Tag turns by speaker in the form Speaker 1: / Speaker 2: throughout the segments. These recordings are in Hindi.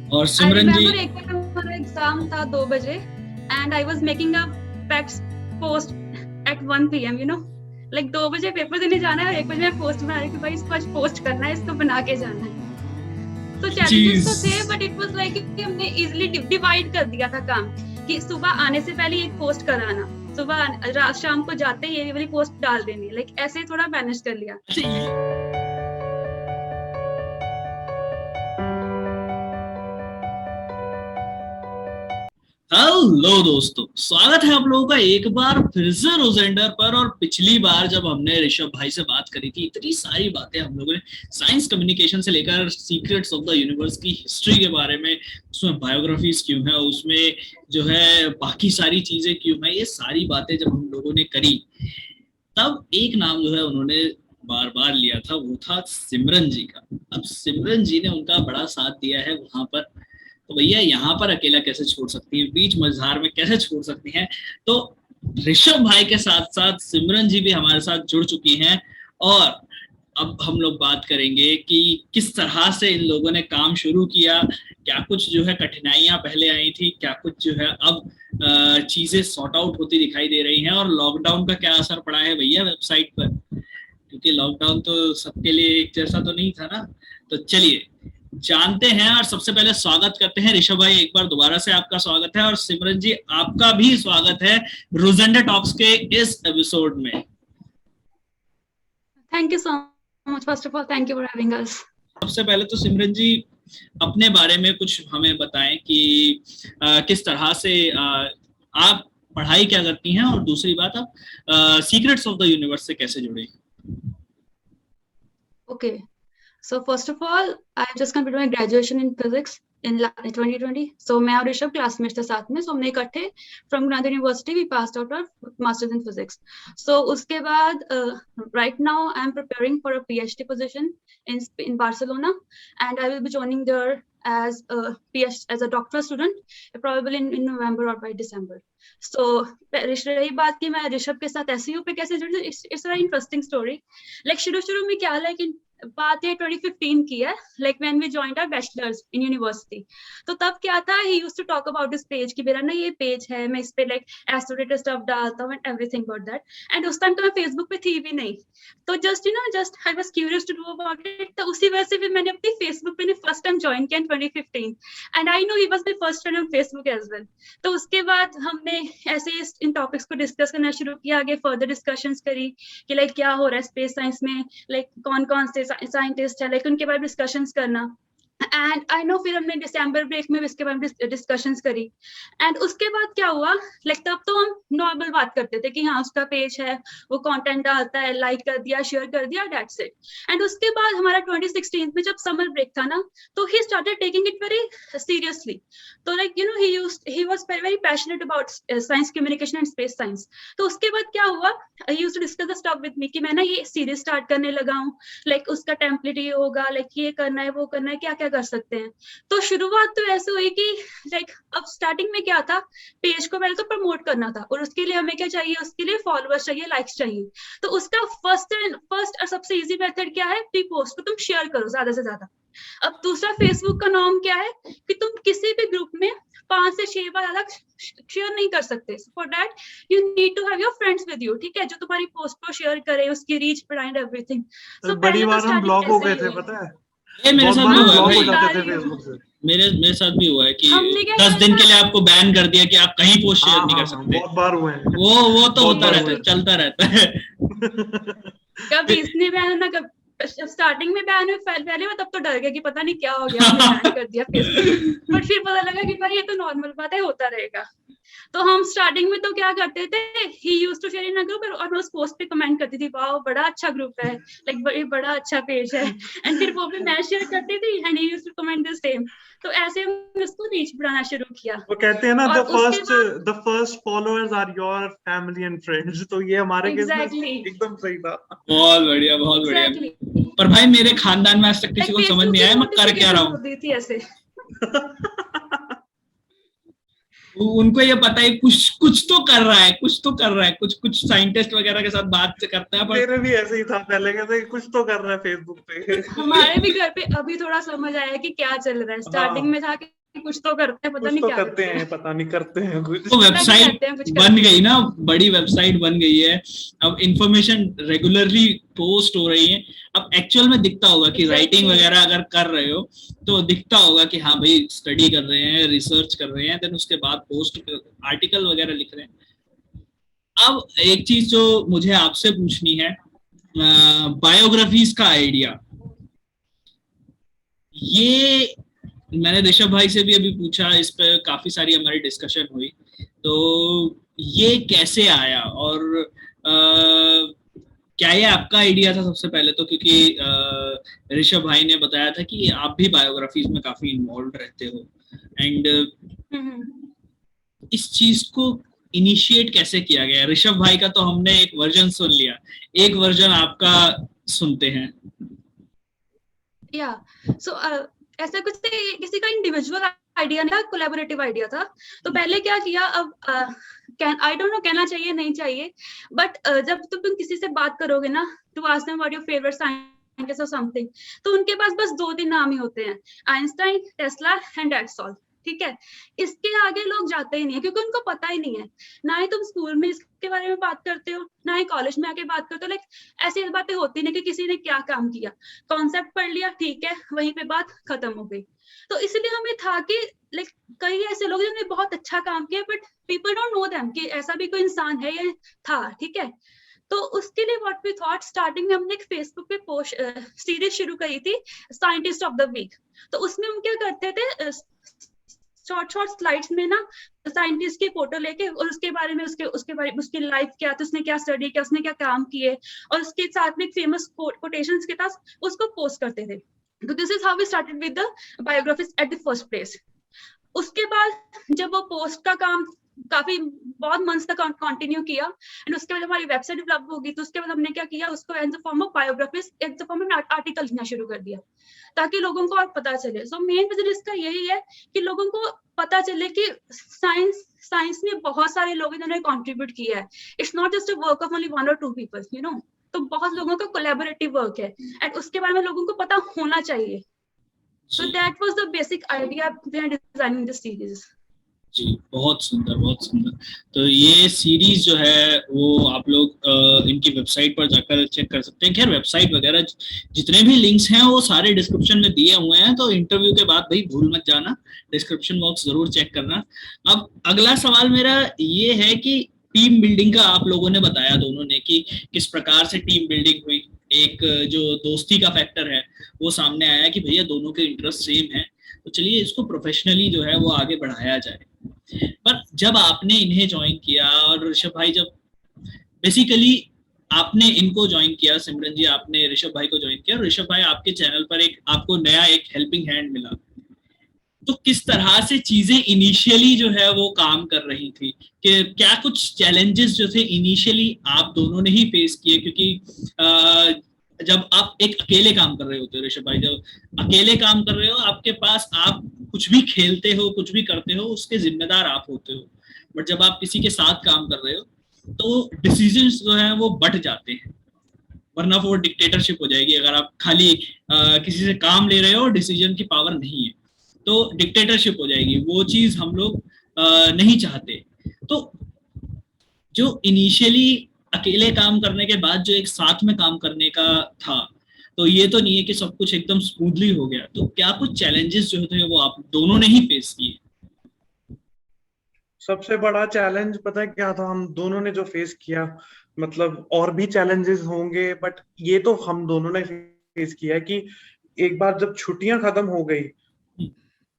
Speaker 1: और
Speaker 2: I
Speaker 1: सिमरन जी,
Speaker 2: remember एक बार हमारा एग्जाम था 2 बजे and I was making a text post at 1 PM, you know, like 2 बजे पेपर देने जाना है और 1 बजे मैं पोस्ट बना रही थी, भाई इसको आज पोस्ट करना है, इसको बना के जाना है। तो चैलेंजेस तो थे बट इट वाज लाइक कि हमने इजीली डिवाइड कर दिया था काम कि सुबह आने से पहले एक पोस्ट कराना, सुबह शाम को जाते ही ये वाली पोस्ट डाल देनी, लाइक ऐसे थोड़ा मैनेज कर लिया।
Speaker 1: हेलो दोस्तों, स्वागत है आप लोगों का एक बार फिर से रोजेंडर पर। और पिछली बार जब हमने ऋषभ भाई से बात करी थी, इतनी सारी बातें हम लोगों ने साइंस कम्युनिकेशन से लेकर सीक्रेट्स ऑफ द यूनिवर्स की हिस्ट्री के बारे में, उसमें बायोग्राफीज क्यों है, उसमें जो है बाकी सारी चीजें क्यों है, ये सारी बातें जब हम लोगों ने करी, तब एक नाम जो है उन्होंने बार बार लिया था, वो था सिमरन जी का। अब सिमरन जी ने उनका बड़ा साथ दिया है वहां पर, तो भैया यहाँ पर अकेला कैसे छोड़ सकती हैं, बीच मझधार में कैसे छोड़ सकती हैं। तो ऋषभ भाई के साथ साथ सिमरन जी भी हमारे साथ जुड़ चुकी हैं। और अब हम लोग बात करेंगे कि किस तरह से इन लोगों ने काम शुरू किया, क्या कुछ जो है कठिनाइयां पहले आई थी, क्या कुछ जो है अब चीजें सॉर्ट आउट होती दिखाई दे रही हैं, और लॉकडाउन का क्या असर पड़ा है भैया वेबसाइट पर, क्योंकि लॉकडाउन तो सबके लिए एक जैसा तो नहीं था ना। तो चलिए जानते हैं, और सबसे पहले स्वागत करते हैं ऋषभ भाई, एक बार दोबारा से आपका स्वागत है, और सिमरन जी आपका भी स्वागत है रोजेंडर टॉक्स के इस एपिसोड में।
Speaker 2: Thank you so much, first of all thank you for having us.
Speaker 1: सबसे पहले तो सिमरन जी अपने बारे में कुछ हमें बताएं कि किस तरह से आप पढ़ाई क्या करती हैं, और दूसरी बात आप सीक्रेट्स ऑफ द यूनिवर्स से कैसे जुड़े।
Speaker 2: Okay, so first of all, I just completed my graduation in physics in 2020. So मैं और ऋषभ क्लासमेट्स थे साथ में, so हमने इकट्ठे from Granada University we passed out our masters in physics. So उसके बाद right now I am preparing for a PhD position in Barcelona, and I will be joining there as a doctoral student probably in November or by December. So रही बात कि मैं ऋषभ के साथ SEO पे कैसे जुड़ी, it's a very interesting story. Like शुरू में क्या है कि बात है 2015 की है, like when we joined our bachelors in university. तो तब क्या था, he used to talk about this page कि मेरा ना ये पेज है, मैं इस पे like एस्ट्रोडेटेड स्टफ डालता हूँ and everything about that. And उस टाइम तो मैं फेसबुक पे थी भी नहीं, तो just I was curious to know about it. तो उसी वजह से फिर मैंने अपनी फेसबुक पे फर्स्ट टाइम ज्वाइन किया in 2015, and I know he was my first friend on Facebook as well. तो उसके बाद हमने ऐसे इन टॉपिक्स को डिस्कस करना शुरू किया, आगे फर्दर डिस्कशंस करी कि लाइक क्या हो रहा है स्पेस साइंस में, लाइक कौन कौन से साइंटिस्ट है, लाइक उनके बारे में डिस्कशंस करना। एंड आई नो फिर हमने दिसंबर ब्रेक में इसके बारे में डिस्कशंस करी। एंड उसके बाद क्या हुआ, लाइक तब तो हम नॉर्मल बात करते थे कि हाँ उसका पेज है, वो कंटेंट डालता है, लाइक कर दिया, शेयर कर दिया, दैट्स इट। एंड उसके बाद हमारा 2016 में जब समर ब्रेक था ना, तो he started taking it very seriously. तो like you know he was very passionate about science communication and space science. तो उसके बाद क्या हुआ, he used to discuss the stuff with me कि मैं ना ये सीरीज स्टार्ट करने लगा हूँ, लाइक उसका टेम्पलेट ये होगा, लाइक ये करना है, वो करना है, क्या क्या कर सकते हैं। तो शुरुआत तो ऐसे हुई कि लाइक अब स्टार्टिंग में क्या था, पेज को पहले तो प्रमोट करना था, और उसके लिए हमें क्या चाहिए, उसके लिए फॉलोअर्स चाहिए, लाइक्स चाहिए। तो उसका फर्स्ट और सबसे इजी मेथड क्या है, प्री पोस्ट को तुम शेयर करो ज्यादा से ज्यादा। अब दूसरा फेसबुक का नॉर्म क्या है कि तुम किसी भी ग्रुप में 5 से 6 बार अलग शेयर नहीं कर सकते। For that you need to have your friends with you, ठीक है, जो तुम्हारी पोस्ट को शेयर करे, उसकी रीच बढ़ाए, एवरीथिंग।
Speaker 3: सो बड़ी बार हम ब्लॉक हो गए थे, पता है।
Speaker 1: ये मेरे साथ भी हुआ
Speaker 3: हो
Speaker 1: है
Speaker 3: जाते थे फेसबुक से।
Speaker 1: मेरे साथ भी हुआ है कि 10 दिन के लिए आपको बैन कर दिया कि आप कहीं पोस्ट शेयर नहीं कर सकते।
Speaker 3: बहुत बार हुए हैं।
Speaker 1: वो तो होता रहता है, चलता रहता है।
Speaker 2: कभी इसने बैन ना, कब स्टार्टिंग में बैन हुए पहले में, तब तो डर गया कि पता नहीं क्या हो गया, बैन कर दिया फेसबुक। बट फिर पता लगा कि भाई ये तो नॉर्मल बात है, होता रहेगा। तो हम स्टार्टिंग में तो क्या करते थे, he used to share in a group, और मैं उस पोस्ट पे कमेंट करती थी, वाओ बड़ा अच्छा ग्रुप है, लाइक बड़ा अच्छा पेज है। एंड फिर वो भी मैं शेयर करती थी and he used to comment the same. तो ऐसे हमने उसको रीच बढ़ाना शुरू किया।
Speaker 3: वो कहते हैं ना, the first followers are your family and friends. तो ये हमारे केस में एकदम सही था।
Speaker 1: बहुत बढ़िया, बहुत बढ़िया। पर भाई मेरे खानदान में आज तक किसी को समझ नहीं आया मैं कर क्या रहा हूँ। उनको ये पता है कुछ तो कर रहा है, कुछ साइंटिस्ट वगैरह के साथ बात करता है, पर
Speaker 3: मेरे भी ऐसे ही था पहले, कहते कुछ तो कर रहा है फेसबुक पे।
Speaker 2: हमारे भी घर पे अभी थोड़ा समझ आया कि क्या चल रहा है। स्टार्टिंग में था कि कुछ तो करते हैं, पता नहीं क्या
Speaker 3: करते हैं, पता नहीं करते हैं कुछ।
Speaker 1: तो वेबसाइट बन गई ना, बड़ी वेबसाइट बन गई है, अब इंफॉर्मेशन रेगुलरली पोस्ट हो रही है। अब एक्चुअल में दिखता होगा कि राइटिंग वगैरह अगर कर रहे हो तो दिखता होगा कि हाँ भाई स्टडी कर रहे हैं, रिसर्च कर रहे हैं, देन उसके बाद पोस्ट आर्टिकल वगैरह लिख रहे हैं। अब एक चीज जो मुझे आपसे पूछनी है, बायोग्राफीज का आइडिया, ये मैंने ऋषभ भाई से भी अभी पूछा, इस पे काफी सारी हमारी डिस्कशन हुई, तो ये कैसे आया और क्या ये आपका आइडिया था सबसे पहले? तो क्योंकि ऋषभ भाई ने बताया था कि आप भी बायोग्राफीज में काफी इन्वॉल्व रहते हो, एंड इस चीज को इनिशिएट कैसे किया गया? ऋषभ भाई का तो हमने एक वर्जन सुन लिया, एक वर्जन आपका सुनते हैं।
Speaker 2: या सो ऐसा कुछ किसी का इंडिविजुअल आइडिया नहीं था, कोलैबोरेटिव आइडिया था। तो पहले क्या किया, अब आई डोंट नो कहना चाहिए नहीं चाहिए, बट जब तुम किसी से बात करोगे ना, to ask them what your favourite scientist और समथिंग, तो उनके पास बस 2-3 नाम ही होते हैं, Einstein, Tesla and that's all. ठीक है, इसके आगे लोग जाते ही नहीं है, क्योंकि उनको पता ही नहीं है। ना ही तुम स्कूल में इसके बारे में बात करते हो, ना ही कॉलेज में आके बात करते हो। लाइक ऐसी बातें होती नहीं कि किसी ने क्या काम किया, कॉन्सेप्ट पढ़ लिया, ठीक है, वहीं पे बात खत्म हो गई। तो इसलिए हमें था कि लाइक कई ऐसे लोग जिन्होंने बहुत अच्छा काम किया, but people don't know them कि ऐसा भी कोई इंसान है या था। ठीक है, तो उसके लिए व्हाट वी थॉट, स्टार्टिंग में हमने एक फेसबुक पे पोस्ट सीरीज शुरू करी थी, साइंटिस्ट ऑफ द वीक। तो उसमें हम क्या करते थे, शॉर्ट स्लाइड्स में ना साइंटिस्ट की फोटो लेके और उसके बारे में उसके बारे में उसकी लाइफ क्या थी, उसने क्या स्टडी किया, उसने क्या काम किए, और उसके साथ में फेमस कोटेशंस के साथ उसको पोस्ट करते थे। तो this is how we started with the biographies at the first place. उसके बाद जब वो पोस्ट का काम काफी बहुत मंथ्स तक कंटिन्यू किया, एंड उसके बाद हमारी वेबसाइट डेवलप होगी, तो उसके बाद हमने क्या किया, उसको as a form of biographies, as a form of article लिखना शुरू कर दिया, ताकि लोगों को और पता चले। सो मेन रीजन इसका यही है कि लोगों को पता चले कि साइंस में बहुत सारे लोग इन्होंने कंट्रीब्यूट किया है। It's not just a work of only 1 or 2 people, you know. तो बहुत लोगों का कोलैबोरेटिव वर्क है, एंड उसके बारे में लोगों को पता होना चाहिए। So that was the basic idea behind designing the series.
Speaker 1: जी, बहुत सुंदर, बहुत सुंदर। तो ये सीरीज जो है वो आप लोग इनकी वेबसाइट पर जाकर चेक कर सकते हैं। खैर वेबसाइट वगैरह जितने भी लिंक्स हैं वो सारे डिस्क्रिप्शन में दिए हुए हैं, तो इंटरव्यू के बाद भाई भूल मत जाना, डिस्क्रिप्शन बॉक्स जरूर चेक करना। अब अगला सवाल मेरा ये है कि टीम बिल्डिंग का आप लोगों ने बताया दोनों ने कि किस प्रकार से टीम बिल्डिंग हुई, एक जो दोस्ती का फैक्टर है वो सामने आया कि भैया दोनों के इंटरेस्ट सेम है, तो चलिए इसको प्रोफेशनली जो है वो आगे बढ़ाया जाए। पर जब आपने इन्हें ज्वाइन किया और ऋषभ भाई, जब बेसिकली आपने इनको ज्वाइन किया, सिमरन जी आपने ऋषभ भाई को ज्वाइन किया, और ऋषभ भाई आपके चैनल पर एक आपको नया एक हेल्पिंग हैंड मिला, तो किस तरह से चीजें इनिशियली जो है वो काम कर रही थी? कि क्या कुछ चैलेंजेस जो थे इनिशियली आप दोनों ने ही फेस किए? क्योंकि जब आप एक अकेले काम कर रहे होते हो ऋषभ भाई, जब अकेले काम कर रहे हो आपके पास, आप कुछ भी खेलते हो, कुछ भी करते हो, उसके जिम्मेदार आप होते हो। बट जब आप किसी के साथ काम कर रहे हो तो डिसीजंस जो है वो बढ़ जाते हैं, वरना वो डिक्टेटरशिप हो जाएगी। अगर आप खाली किसी से काम ले रहे हो, डिसीजन की पावर नहीं है, तो डिक्टेटरशिप हो जाएगी। वो चीज हम लोग नहीं चाहते। तो जो इनिशियली अकेले काम करने के बाद जो एक साथ में काम करने का था, तो ये तो नहीं है कि सब कुछ एकदम स्मूथली हो गया। तो क्या कुछ चैलेंजेस जो थे वो आप दोनों ने ही फेस किए?
Speaker 3: सबसे बड़ा चैलेंज पता है क्या था, हम दोनों ने जो फेस किया, मतलब और भी चैलेंजेस होंगे बट ये तो हम दोनों ने फेस किया कि एक बार जब छुट्टियां खत्म हो गई,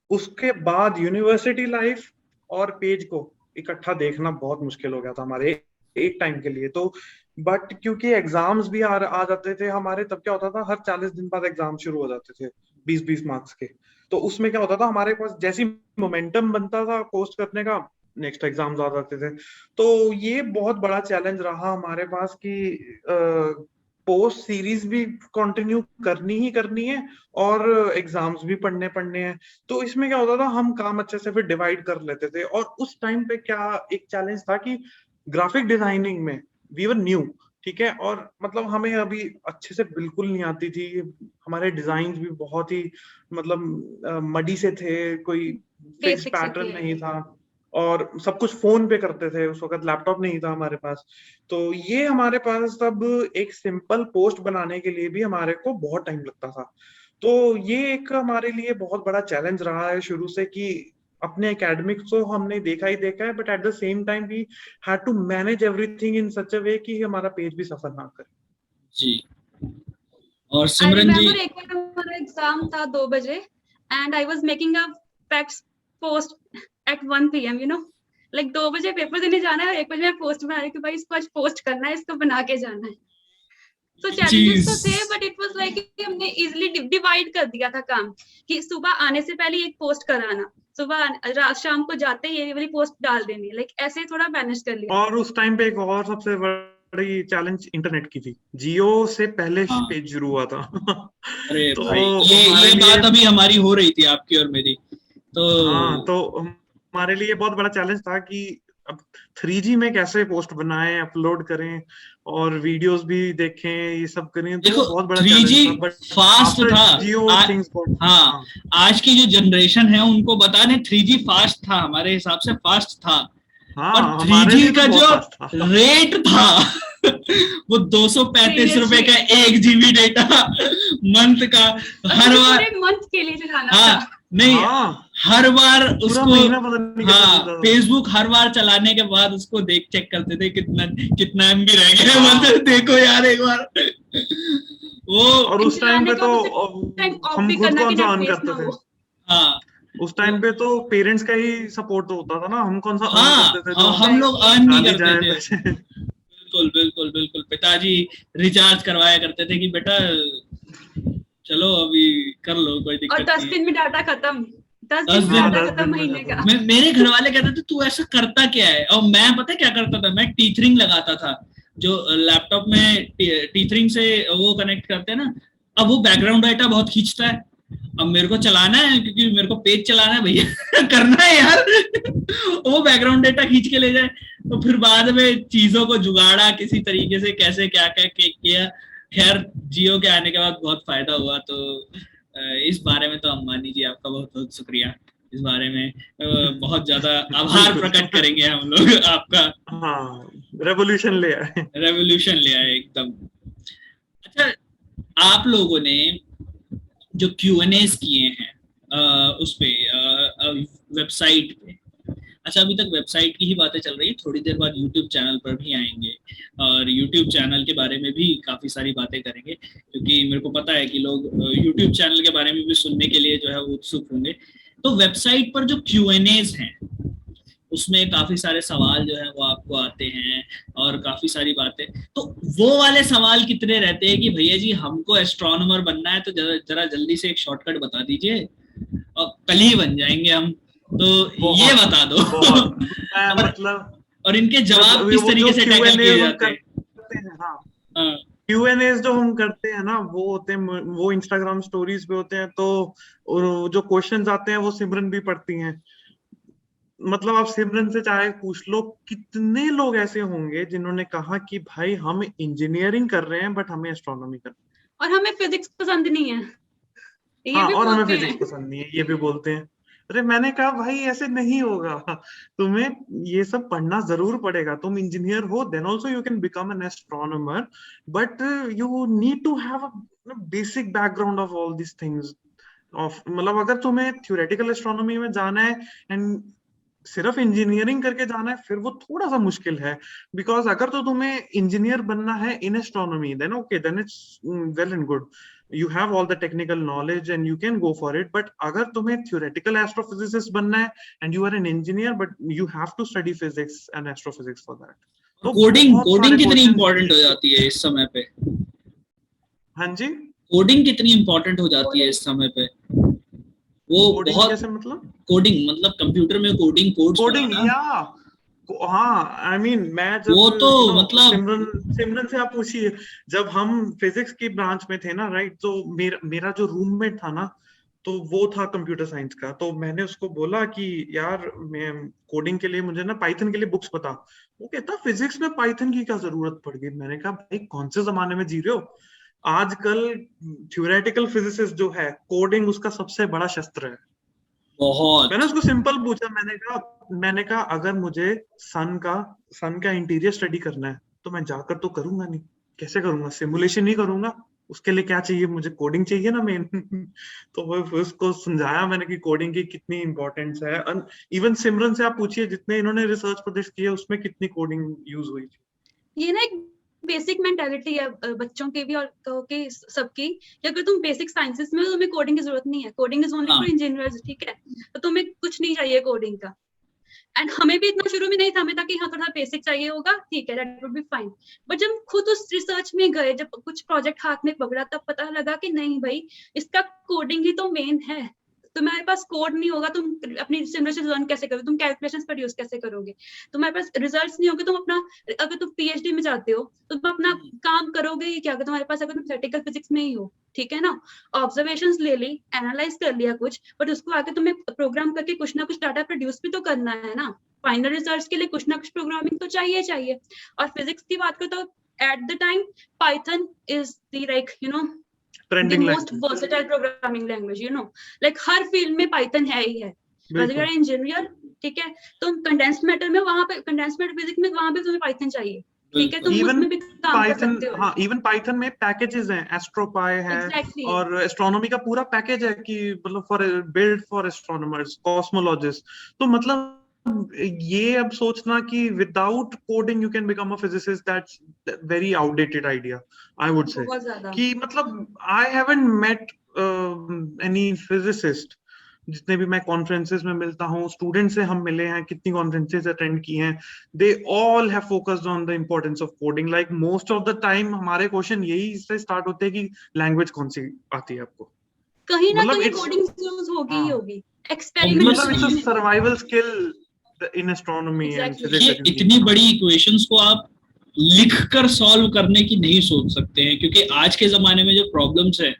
Speaker 3: उसके बाद यूनिवर्सिटी लाइफ और पेज को इकट्ठा देखना बहुत मुश्किल हो गया था हमारे एक टाइम के लिए। तो बट क्योंकि एग्जाम्स भी आ जाते थे हमारे, तब क्या होता था, हर 40 दिन बाद एग्जाम शुरू हो जाते थे 20-20 मार्क्स के। तो उसमें क्या होता था, हमारे पास जैसी मोमेंटम बनता था पोस्ट करने का, नेक्स्ट एग्जाम्स आ जाते थे। तो ये बहुत बड़ा चैलेंज रहा हमारे पास कि पोस्ट सीरीज भी कंटिन्यू करनी है और एग्जाम्स भी पढ़ने हैं। तो इसमें क्या होता था, हम काम अच्छे से फिर डिवाइड कर लेते थे। और उस टाइम पे क्या एक चैलेंज था कि ग्राफिक डिजाइनिंग में वी वर न्यू, ठीक है, और मतलब हमें अभी अच्छे से बिल्कुल नहीं आती थी। हमारे डिजाइन भी बहुत ही मतलब मडी से थे, कोई फिक्स
Speaker 2: Basic से
Speaker 3: पैटर्न
Speaker 2: थे।
Speaker 3: नहीं था, और सब कुछ फोन पे करते थे, उस वक्त लैपटॉप नहीं था हमारे पास। तो ये हमारे पास तब एक सिंपल पोस्ट बनाने के लिए भी हमारे को बहुत टाइम लगता था। तो ये एक हमारे लिए बहुत बड़ा चैलेंज रहा है शुरू से कि अपने एकेडमिक्स तो हमने देखा है, but at the same time we had to manage everything in such a way कि हमारा पेज भी सफर ना करे।
Speaker 1: जी। और
Speaker 2: I
Speaker 1: सिमरन जी,
Speaker 2: remember एक बार हमारा एग्जाम था 2 बजे and I was making a facts post at 1 PM, you know, like 2 बजे पेपर देने जाना है और 1 बजे मैं पोस्ट बना रही हूँ कि भाई इसको आज पोस्ट करना है, इसको बना के जाना है। तो चैलेंजेस तो थे, बट इट वाज लाइक हमने इजीली डिवाइड कर दिया था काम कि सुबह आने से पहले एक पोस्ट कराना, सुबह शाम को जाते ही ये वाली पोस्ट डाल देनी, लाइक ऐसे थोड़ा मैनेज कर लिया।
Speaker 3: और उस टाइम पे एक और सबसे बड़ी चैलेंज इंटरनेट की थी, जियो से पहले
Speaker 1: हाँ।
Speaker 3: पेज शुरू हुआ था।
Speaker 1: अरे
Speaker 3: तो
Speaker 1: भाई,
Speaker 3: हमारे
Speaker 1: ये
Speaker 3: लिए
Speaker 1: बात अभी हमारी हो रही थी, आपकी और मेरी। तो
Speaker 3: हाँ, तो हमारे लिए बहुत बड़ा चैलेंज था कि अब 3G में कैसे पोस्ट बनाएं, अपलोड करें और वीडियोस भी देखें, ये सब करें। तो
Speaker 1: देखो,
Speaker 3: बहुत बड़ा
Speaker 1: 3G
Speaker 3: चैलेंज था, बट
Speaker 1: फास्ट
Speaker 3: आफ्टर
Speaker 1: था।
Speaker 3: जियो थिंग्स
Speaker 1: हाँ, आज की जो जनरेशन है उनको बता दें 3G फास्ट था, हमारे हिसाब से फास्ट था।
Speaker 3: हाँ,
Speaker 1: और
Speaker 3: हमारे
Speaker 1: 3G
Speaker 3: लिए
Speaker 1: का
Speaker 3: तो
Speaker 1: जो
Speaker 3: बहुत फास्ट था।
Speaker 1: रेट था वो 235 रुपए का 1 GB डेटा मंथ का, हर बार
Speaker 2: पूरे मंथ के लिए चलाना
Speaker 1: हाँ,
Speaker 2: था।
Speaker 1: नहीं
Speaker 3: हाँ,
Speaker 1: हर बार
Speaker 3: पूरा
Speaker 1: उसको
Speaker 3: महीना पता नहीं कैसे
Speaker 1: हाँ,
Speaker 3: मिलता था।
Speaker 1: फेसबुक हर बार चलाने के बाद उसको चेक करते थे कितना MB रह गया,
Speaker 3: हाँ।
Speaker 1: मतलब देखो यार एक बार वो।
Speaker 3: और उस टाइम पे तो हम खुद कौन सा ऑन करते थे।
Speaker 1: हाँ,
Speaker 3: उस टाइम पे तो पेरेंट्स का ही सपोर्ट होता था ना, हम कौन सा ऑन
Speaker 1: हाँ,
Speaker 3: करते थे जो
Speaker 1: हम लोग अर्न नहीं
Speaker 3: गाली जाए
Speaker 1: करते थे।
Speaker 3: पैसे।
Speaker 1: बिल्कुल बिल्कुल बिल्कुल, पिताजी रिचार्ज करवाया करते थे कि बेटा चलो अभी कर लो, कोई
Speaker 2: और
Speaker 1: दिक्कत
Speaker 2: 10
Speaker 1: नहीं।
Speaker 2: दिन में डाटा खत्म, 10
Speaker 1: 10
Speaker 2: दिन में
Speaker 1: दिन
Speaker 2: डाटा
Speaker 3: 10
Speaker 2: खत्म
Speaker 3: दिन में
Speaker 2: महीने
Speaker 3: खत्म।
Speaker 2: का।
Speaker 1: मेरे घर वाले कहते थे तू ऐसा करता क्या है, और मैं पता क्या करता था, मैं टीथरिंग लगाता था, जो लैपटॉप में टीथरिंग से वो कनेक्ट करते हैं ना, अब वो बैकग्राउंड डाटा बहुत खींचता है, अब मेरे को चलाना है क्योंकि मेरे को पेज चलाना है भैया करना है यार वो बैकग्राउंड डाटा खींच के ले जाए। तो फिर बाद में चीजों को जुगाड़ा किसी तरीके से, कैसे क्या क्या किया। खैर, जियो के आने के बाद बहुत फायदा हुआ। तो इस बारे में तो अंबानी जी आपका बहुत बहुत शुक्रिया, इस बारे में बहुत ज्यादा आभार प्रकट करेंगे हम लोग आपका।
Speaker 3: हाँ, रेवोल्यूशन ले आए।
Speaker 1: रेवोल्यूशन ले आए एकदम। अच्छा, आप लोगों ने जो Q&As किए हैं उस पे वेबसाइट पे, अच्छा अभी तक वेबसाइट की ही बातें चल रही है, थोड़ी देर बाद यूट्यूब चैनल पर भी आएंगे और यूट्यूब चैनल के बारे में भी काफी सारी बातें करेंगे, क्योंकि मेरे को पता है कि लोग यूट्यूब चैनल के बारे में भी सुनने के लिए जो है वो उत्सुक होंगे। तो वेबसाइट पर जो Q&As हैं उसमें काफी सारे सवाल जो है वो आपको आते हैं और काफी सारी बातें, तो वो वाले सवाल कितने रहते हैं कि भैया जी हमको एस्ट्रोनॉमर बनना है तो जरा जल्दी से एक शॉर्टकट बता दीजिए और कल ही बन जाएंगे हम, तो ये बता दो
Speaker 3: मतलब
Speaker 1: और इनके जवाब किस तरीके से टैकल किए जाते हैं।
Speaker 3: हाँ, Q&As जो हम करते हैं ना, वो होते हैं, वो इंस्टाग्राम स्टोरीज पे होते हैं। तो जो क्वेश्चंस आते हैं वो सिमरन भी पढ़ती हैं। मतलब आप सिमरन से चाहे पूछ लो, कितने लोग ऐसे होंगे जिन्होंने कहा कि भाई हम इंजीनियरिंग कर रहे हैं बट हमें एस्ट्रोनॉमी करना
Speaker 2: और हमें फिजिक्स पसंद नहीं है, ये
Speaker 3: हाँ,
Speaker 2: भी
Speaker 3: और हमें
Speaker 2: बोलते
Speaker 3: फिजिक्स
Speaker 2: हैं।
Speaker 3: पसंद नहीं है, ये भी बोलते हैं। अरे मैंने कहा भाई ऐसे नहीं होगा, तुम्हें ये सब पढ़ना जरूर पड़ेगा। तुम इंजीनियर हो, then also you can become an astronomer, but you need to have a basic background of all this things. मतलब अगर तुम्हें थ्योरेटिकल एस्ट्रोनॉमी में जाना है एंड सिर्फ इंजीनियरिंग करके जाना है, फिर वो थोड़ा सा मुश्किल है। बिकॉज अगर तो तुम्हें इंजीनियर बनना है in astronomy, then okay, then it's well and good, you have all the technical knowledge and you can go for it. But अगर तुम्हें theoretical astrophysicist बनना है and you are an engineer, but you have to study physics and astrophysics for that. तो
Speaker 1: कोडिंग कितनी इंपॉर्टेंट हो जाती है इस समय पे?
Speaker 3: हाँ जी,
Speaker 1: कोडिंग कितनी इंपॉर्टेंट हो जाती है इस समय पे? वो
Speaker 3: कोडिंग
Speaker 1: बहुत,
Speaker 3: कैसे मतलब?
Speaker 1: कोडिंग मतलब कंप्यूटर में कोडिंग,
Speaker 3: कोडिंग, या हाँ, आई मीन मैं जब
Speaker 1: वो तो मतलब
Speaker 3: सिमरन से आप पूछिए, जब हम फिजिक्स की ब्रांच में थे ना, राइट, तो मेरा जो रूममेट था ना, तो वो था कंप्यूटर साइंस का। तो मैंने उसको बोला कि यार मैं कोडिंग के लिए, मुझे ना पाइथन के लिए बुक्स बता। वो कहता फिजिक्स में पाइथन की क्या जरूरत पड़ गई। मैंने कहा भाई कौन से जमाने में जी रहे हो, आजकल थ्योरेटिकल फिजिसिस्ट जो है, कोडिंग उसका सबसे बड़ा शस्त्र है। मैंने
Speaker 1: बहुत
Speaker 3: उसको सिंपल पूछा, मैंने कहा अगर मुझे सन का इंटीरियर स्टडी करना है तो मैं जाकर तो करूंगा नहीं, कैसे करूंगा, सिमुलेशन नहीं करूंगा, उसके लिए क्या चाहिए, मुझे कोडिंग चाहिए ना मेन। तो वो फिर उसको समझाया मैंने कि कोडिंग की कितनी इंपॉर्टेंस है। इवन सिमरन से आप पूछिए, जितने इन्होंने रिसर्च प्रोजेक्ट किए उसमें कितनी कोडिंग यूज हुई थी।
Speaker 2: ये ना एक बेसिक मेंटालिटी है बच्चों की भी और कहो कि सबकी, कि अगर तुम बेसिक साइंसेस में हो, तुम्हें कोडिंग की जरूरत नहीं है, कोडिंग इज ओनली
Speaker 1: हाँ
Speaker 2: फॉर इंजीनियर्स, ठीक है, तो तुम्हें कुछ नहीं चाहिए कोडिंग का। एंड हमें भी इतना शुरू में नहीं था, हमें था कि हाँ थोड़ा बेसिक चाहिए होगा, ठीक है, that would be fine. But जब खुद उस रिसर्च में गए, जब कुछ प्रोजेक्ट हाथ में पकड़ा, तब पता लगा कि नहीं भाई, इसका कोडिंग ही तो मेन है। तुम्हारे पास कोड नहीं होगा, तुम अपनी सिमुलेशन रन कैसे करोगे, तुम कैलकुलेशंस प्रोड्यूस कैसे करोगे, तुम्हारे पास रिजल्ट्स नहीं होंगे, तुम अपना, अगर तुम पीएचडी में जाते हो तो तुम अपना काम करोगे ही क्या, अगर तुम्हारे पास, अगर तुम थ्योरेटिकल फिजिक्स में ही हो, ठीक है ना, ऑब्जर्वेशंस ले ली, एनालाइज कर लिया कुछ, बट उसको आगे तुम्हें प्रोग्राम करके कुछ ना कुछ डाटा प्रोड्यूस भी तो करना है ना। फाइनल रिजल्ट्स के लिए कुछ ना कुछ प्रोग्रामिंग तो चाहिए। और फिजिक्स की बात करो तो at the time Python is the like the
Speaker 3: trending
Speaker 2: most versatile programming language, like her field में पाइथन है ही है। whether you're an engineer, ठीक है, तुम कंडेंस्ड मैटर में, वहां पे कंडेंस्ड मैटर फिजिक्स में, वहां पे तुम्हें पाइथन चाहिए, ठीक है, तुम
Speaker 3: इवन
Speaker 2: उसमें भी काम कर
Speaker 3: पाइथन,
Speaker 2: सकते हो।
Speaker 3: हाँ इवन पाइथन में पैकेजेस हैं, एस्ट्रोपाई है,
Speaker 2: Exactly.
Speaker 3: और एस्ट्रोनॉमी का पूरा पैकेज है कि मतलब for build for astronomers, cosmologist. तो मतलब ये अब सोचना कि without coding you can become a physicist, that's very outdated idea I would say.
Speaker 2: बहुत ज्यादा।
Speaker 3: कि मतलब I haven't met any physicist. जितने भी मैं कॉन्फ्रेंसेस में मिलता हूँ, स्टूडेंट से हम मिले हैं, कितनी कॉन्फ्रेंसेस अटेंड की हैं, they all have focused on the importance of coding. Like most of the time हमारे क्वेश्चन यही से स्टार्ट होते हैं कि लैंग्वेज कौन सी आती है आपको,
Speaker 2: कहीं ना
Speaker 3: मतलब
Speaker 2: कहीं
Speaker 3: इट्स,
Speaker 2: कोडिंग यूज होगी ही
Speaker 3: हाँ,
Speaker 2: होगी,
Speaker 3: मतलब it's a
Speaker 2: experiment.
Speaker 3: Survival skill in astronomy and
Speaker 2: Exactly.
Speaker 3: Physics.
Speaker 1: ये इतनी बड़ी इक्वेशंस को आप लिख कर सॉल्व करने की नहीं सोच सकते हैं, क्योंकि आज के जमाने में जो प्रॉब्लम्स है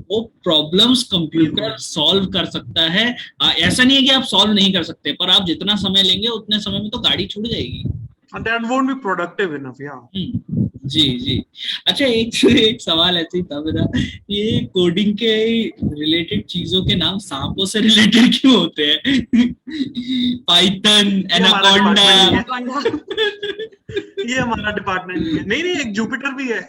Speaker 1: वो प्रॉब्लम्स कंप्यूटर सॉल्व कर सकता है। ऐसा नहीं है कि आप सॉल्व नहीं कर सकते, पर आप जितना समय लेंगे उतने समय में तो गाड़ी छूट जाएगी।
Speaker 3: That won't be productive enough, yeah.
Speaker 1: जी जी। अच्छा, एक सवाल ऐसे ही था मेरा, ये कोडिंग के रिलेटेड चीजों के नाम सांपों से रिलेटेड क्यों होते हैं? Python, anaconda.
Speaker 3: ये हमारा डिपार्टमेंट नहीं है। नहीं, एक जुपिटर भी है।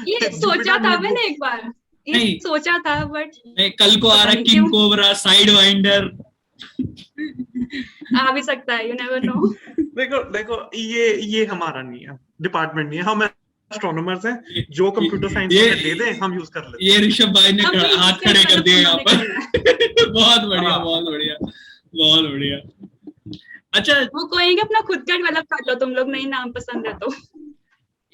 Speaker 2: ये सोचा था मैंने एक बार, ये सोचा था, बट
Speaker 1: कल को आ रहा किंग कोबरा, साइड वाइंडर
Speaker 2: आ भी सकता है, यू नेवर नो।
Speaker 3: देखो ये हमारा नहीं है, डिपार्टमेंट नहीं है, हम एस्ट्रोनॉमर्स हैं, जो कंप्यूटर साइंस में दे दें हम यूज कर लेते हैं।
Speaker 1: ये ऋषभ भाई ने हाथ खड़े कर दिए यहाँ पर। बहुत बढ़िया, बहुत बढ़िया, बहुत बढ़िया। अच्छा,
Speaker 2: वो कोई अपना खुद का डेवलप कर लो तुम लोग, नहीं नाम पसंद है तो।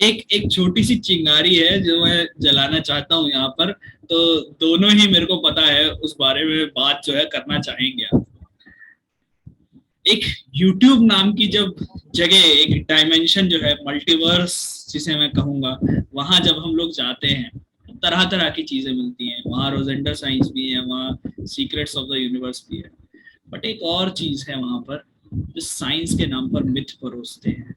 Speaker 1: एक छोटी सी चिंगारी है जो मैं जलाना चाहता हूँ यहाँ पर, तो दोनों ही मेरे को पता है उस बारे में बात जो है करना चाहेंगे आप। एक YouTube नाम की जब जगह, एक डायमेंशन जो है, मल्टीवर्स जिसे मैं कहूंगा, वहां जब हम लोग जाते हैं तरह तरह की चीजें मिलती हैं। वहां रोजेंडर साइंस भी है, वहां सीक्रेट्स ऑफ द यूनिवर्स भी है, बट एक और चीज है वहां पर जो साइंस के नाम पर मिथ परोसते हैं।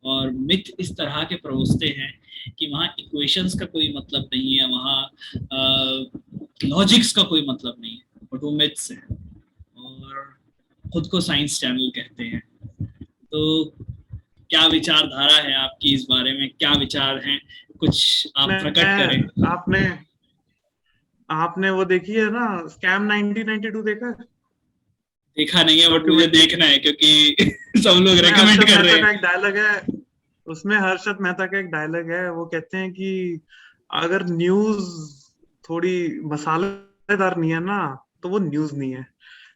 Speaker 1: और मिथ इस तरह के परोसते हैं कि वहाँ इक्वेशंस का कोई मतलब नहीं है, वहाँ लॉजिक्स का कोई मतलब नहीं है, बट वो मिथ्स है और खुद को साइंस चैनल कहते हैं। तो क्या विचारधारा है आपकी इस बारे में, क्या विचार हैं, कुछ आप प्रकट करें।
Speaker 3: आपने वो देखी है ना, स्कैम 1992 देखा है?
Speaker 1: देखा नहीं है, बट मुझे देखना है क्योंकि सब लोग रेकमेंड कर रहे हैं।
Speaker 3: एक डायलॉग है उसमें, हर्षद मेहता का एक डायलॉग है, वो कहते हैं कि अगर न्यूज थोड़ी मसालेदार नहीं है ना तो वो न्यूज नहीं है।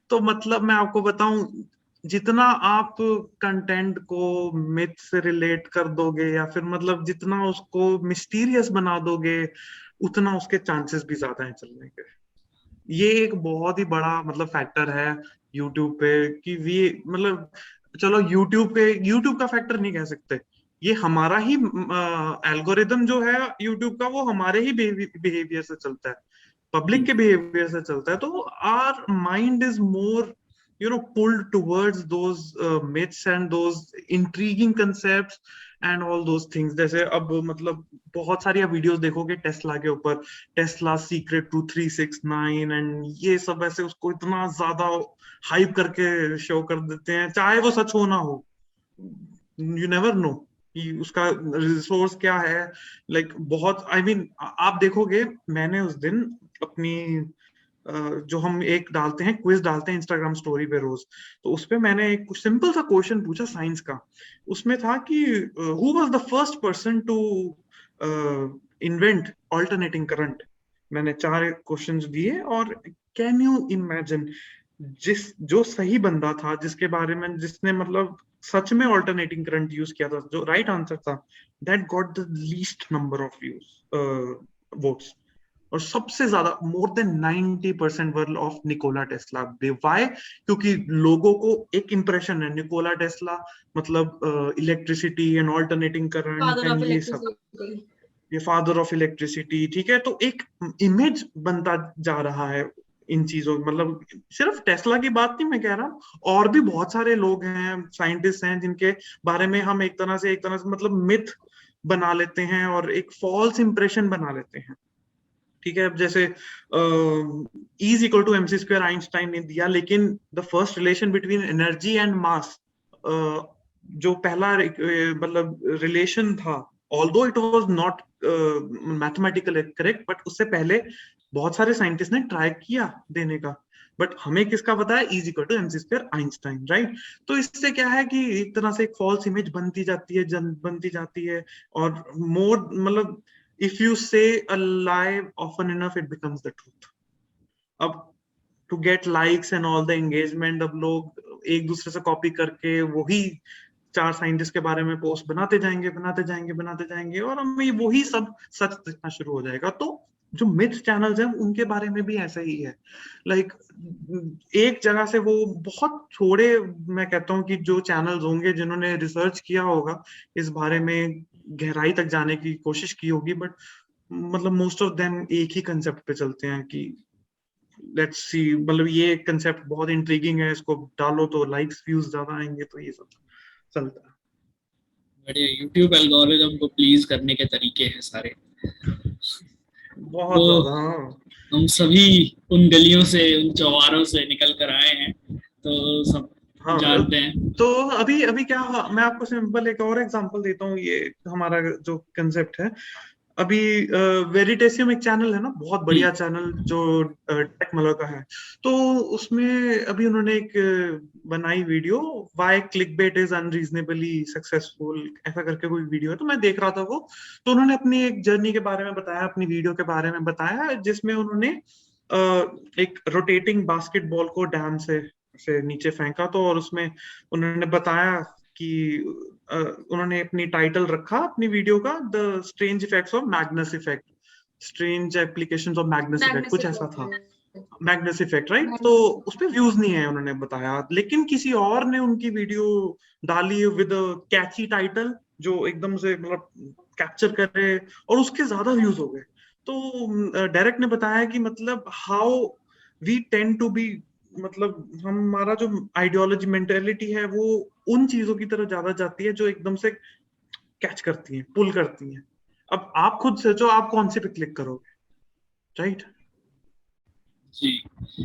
Speaker 3: तो मतलब मैं आपको बताऊं, जितना आप कंटेंट को मिथ से रिलेट कर दोगे या फिर मतलब जितना उसको मिस्टीरियस बना दोगे, उतना उसके चांसेस भी ज्यादा हैं चलने के। ये एक बहुत ही बड़ा मतलब फैक्टर है यूट्यूब पे कि वी मतलब चलो यूट्यूब का फैक्टर नहीं कह सकते, ये हमारा ही एल्गोरिदम जो है यूट्यूब का, वो हमारे ही बिहेवियर से चलता है, पब्लिक के बिहेवियर से चलता है। तो our mind is more pulled towards those myths and those intriguing concepts and all those things। जैसे अब मतलब बहुत सारी आप वीडियोस देखोगे टेस्ला के ऊपर, टेस्ला सीक्रेट टू 369 एंड ये सब ऐसे उसको इतना ज्यादा हाइप करके शो कर देते हैं, चाहे वो सच हो ना हो, यू नेवर नो कि उसका रिसोर्स क्या है। लाइक बहुत आप देखोगे, मैंने उस दिन अपनी जो हम एक डालते हैं, क्विज डालते हैं इंस्टाग्राम स्टोरी पे रोज, तो उसपे मैंने एक सिंपल सा क्वेश्चन पूछा साइंस का। उसमें था कि who was the first person to invent alternating current. मैंने 4 क्वेश्चंस दिए और कैन यू इमेजिन जो सही बंदा था, जिसके बारे में जिसने मतलब सच में अल्टरनेटिंग करंट यूज किया था, जो राइट आंसर था, that got the least number of votes. और सबसे ज्यादा more than 90% were of Nikola Tesla. Why? क्योंकि लोगों को एक इंप्रेशन है निकोला टेस्ला मतलब electricity and alternating current and ये सब, ये फादर ऑफ इलेक्ट्रिसिटी, ठीक है। तो एक इमेज बनता जा रहा है इन चीजों, मतलब सिर्फ टेस्ला की बात नहीं मैं कह रहा, और भी बहुत सारे लोग हैं, साइंटिस्ट हैं, जिनके बारे में हम एक तरह से मतलब मिथ बना लेते हैं और एक फॉल्स इंप्रेशन बना लेते हैं, ठीक है। अब जैसे is equal to mc square Einstein ने दिया, लेकिन the first relation between energy and mass, जो पहला मतलब रिलेशन था, although it was not mathematical correct, but उससे पहले बहुत सारे साइंटिस्ट ने ट्राई किया देने का, बट हमें किसका पता है? Is equal to mc square Einstein, right. तो इससे क्या है कि एक तरह से एक फॉल्स इमेज बनती जाती है और मोर मतलब if you say a lie often enough it becomes the truth। अब to get likes and all the engagement, अब लोग एक दूसरे से कॉपी करके वही 4 साइंटिस्ट के बारे में पोस्ट बनाते जाएंगे और हमें वही सब सच दिखना शुरू हो जाएगा। तो जो मिथ चैनल्स हैं उनके बारे में भी ऐसा ही है। लाइक एक जगह से वो बहुत थोड़े, मैं कहता हूँ कि जो चैनल्स होंगे जिन्होंने रिसर्च किया होगा इस बारे में, गहराई तक जाने की कोशिश की होगी, बट मतलब मोस्ट ऑफ देम एक ही कंसेप्ट पे चलते हैं कि लेट्स सी, मतलब ये कंसेप्ट बहुत इंट्रिगिंग है, इसको डालो तो लाइक्स व्यूज ज्यादा आएंगे, तो ये सब चलता है।
Speaker 1: बढ़िया, YouTube एल्गोरिदम को प्लीज करने के तरीके हैं सारे,
Speaker 3: बहुत ज्यादा।
Speaker 1: हम सभी उन गलियों से, उन चौबारों से निकल कर आए हैं, तो सब जानते हैं।
Speaker 3: तो अभी क्या, मैं आपको सिंपल एक और एग्जांपल देता हूँ। ये हमारा जो कंसेप्ट है, अभी वेरिटेसियम एक चैनल है ना, बहुत बढ़िया चैनल जो टेकमलर का है, तो उसमें अभी उन्होंने एक बनाई video, why clickbait is unreasonably successful, ऐसा करके कोई वीडियो है। तो मैं देख रहा था वो, तो उन्होंने अपनी एक जर्नी के बारे में बताया, अपनी वीडियो के बारे में बताया, जिसमें उन्होंने एक रोटेटिंग बास्केटबॉल को डैम से नीचे फेंका, तो और उसमें उन्होंने बताया कि उन्होंने अपनी टाइटल रखा अपनी वीडियो का, the strange effects of Magnus effect, strange applications of Magnus effect, कुछ ऐसा था, मैग्नस इफेक्ट, राइट। तो उस पे व्यूज नहीं है उन्होंने बताया, लेकिन किसी और ने उनकी वीडियो डाली विद कैची टाइटल जो एकदम से मतलब कैप्चर कर रहे, और उसके ज्यादा व्यूज हो गए। तो डायरेक्ट ने बताया कि मतलब how we tend to be, मतलब हमारा जो आइडियोलॉजी मेंटेलिटी है वो उन चीजों की तरफ ज्यादा जाती है जो एकदम से कैच करती हैं, पुल करती हैं। अब आप खुद सोचो आप कौन से पे क्लिक करोगे, राइट
Speaker 1: जी।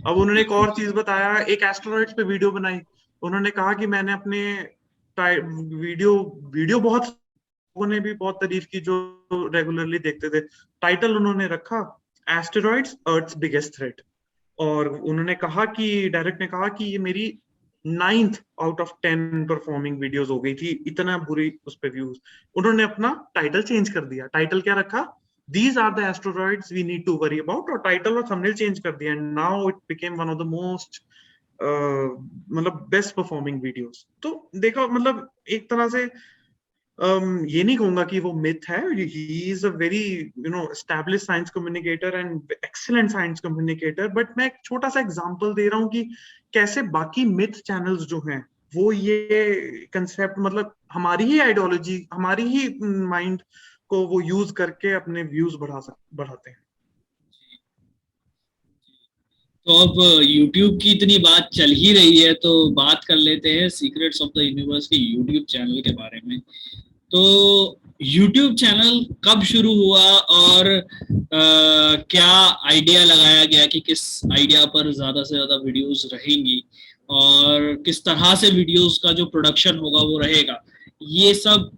Speaker 3: अब उन्होंने एक और चीज बताया, एक एस्ट्रॉइड्स पे वीडियो बनाई, उन्होंने कहा कि मैंने अपने वीडियो बहुत लोगों ने भी बहुत तारीफ की जो रेगुलरली देखते थे, टाइटल उन्होंने रखा एस्टेरॉइड्स अर्थ्स बिगेस्ट थ्रेट, और उन्होंने कहा कि डायरेक्ट ने कहा कि ये मेरी 9th out of 10 performing videos हो गई थी, इतना बुरी उस पे व्यूज। उन्होंने अपना टाइटल चेंज कर दिया, टाइटल क्या रखा, these are the asteroids we need to worry about, और टाइटल और थंबनेल चेंज कर दिया, and now it became one of the most मतलब बेस्ट परफॉर्मिंग वीडियोस। तो देखो मतलब एक तरह से ये नहीं कहूंगा कि वो मिथ है, he is a very established science communicator and excellent science communicator, but मैं एक छोटा सा एग्जांपल दे रहा हूँ कि कैसे बाकी मिथ चैनल्स जो हैं वो ये कंसेप्ट मतलब हमारी ही आइडियोलॉजी, हमारी ही माइंड को वो यूज करके अपने व्यूज बढ़ाते हैं।
Speaker 1: तो अब YouTube की इतनी बात चल ही रही है तो बात कर लेते हैं सीक्रेट्स ऑफ द यूनिवर्स के YouTube चैनल के बारे में। तो YouTube चैनल कब शुरू हुआ और क्या आइडिया लगाया गया कि किस आइडिया पर ज्यादा से ज्यादा वीडियोस रहेंगी और किस तरह से वीडियोस का जो प्रोडक्शन होगा वो रहेगा, ये सब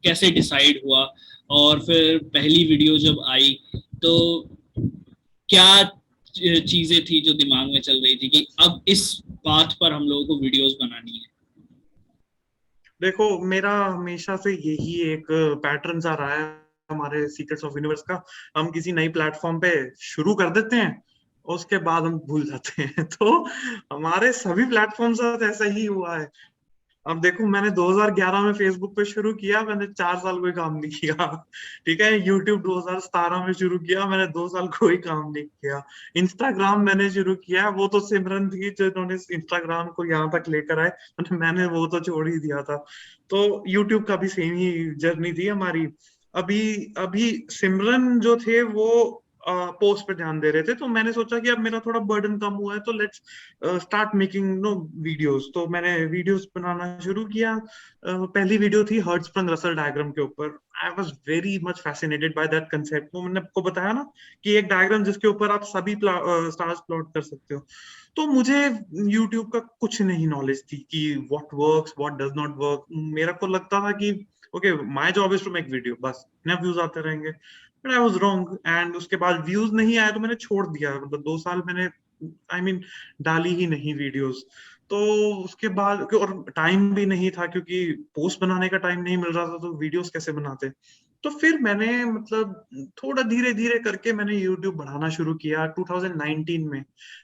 Speaker 1: कैसे डिसाइड हुआ? और फिर पहली वीडियो जब आई तो क्या चीजें थी जो दिमाग में चल रही थी कि अब इस बात पर हम लोगों को वीडियोस बनानी है?
Speaker 3: देखो, मेरा हमेशा से यही एक पैटर्न सा रहा है हमारे सीक्रेट्स ऑफ यूनिवर्स का। हम किसी नई प्लेटफॉर्म पे शुरू कर देते हैं, उसके बाद हम भूल जाते हैं। तो हमारे सभी प्लेटफॉर्म साथ ऐसा ही हुआ है। अब देखो, मैंने 2011 में फेसबुक पे शुरू किया, मैंने 4 साल कोई काम नहीं किया। ठीक है, यूट्यूब 2017 में शुरू किया, मैंने 2 साल कोई काम नहीं किया। इंस्टाग्राम मैंने शुरू किया, वो तो सिमरन थी जिन्होंने इंस्टाग्राम को यहाँ तक लेकर आए, मैंने वो तो छोड़ ही दिया था। तो यूट्यूब का भी सेम ही जर्नी थी हमारी। अभी अभी सिमरन जो थे वो पोस्ट पे ध्यान दे रहे थे, तो मैंने सोचा कि अब मेरा थोड़ा बर्डन कम हुआ है तो लेट्स स्टार्ट मेकिंग वीडियोस। तो मैंने वीडियोस बनाना शुरू किया। पहली वीडियो थी हर्ट्जबर्ग रसल डायग्राम के ऊपर। आई was very much fascinated by that concept. वो मैंने आपको बताया ना कि एक डायग्राम जिसके ऊपर आप सभी स्टार्स प्लॉट कर सकते हो। तो मुझे यूट्यूब का कुछ नहीं नॉलेज थी कि what works what does not work. मेरा को लगता था कि okay, my job is to make video, बस इतना व्यूज आते रहेंगे। But I was wrong, and उसके बाद व्यूज नहीं आए तो मैंने छोड़ दिया। मतलब 2 साल मैंने डाली ही नहीं वीडियोस। तो उसके बाद, और टाइम भी नहीं था क्योंकि पोस्ट बनाने का टाइम नहीं मिल रहा था, तो वीडियोस कैसे बनाते। तो फिर मैंने मतलब थोड़ा धीरे धीरे करके मैंने यूट्यूब बढ़ाना शुरू किया 2019 में।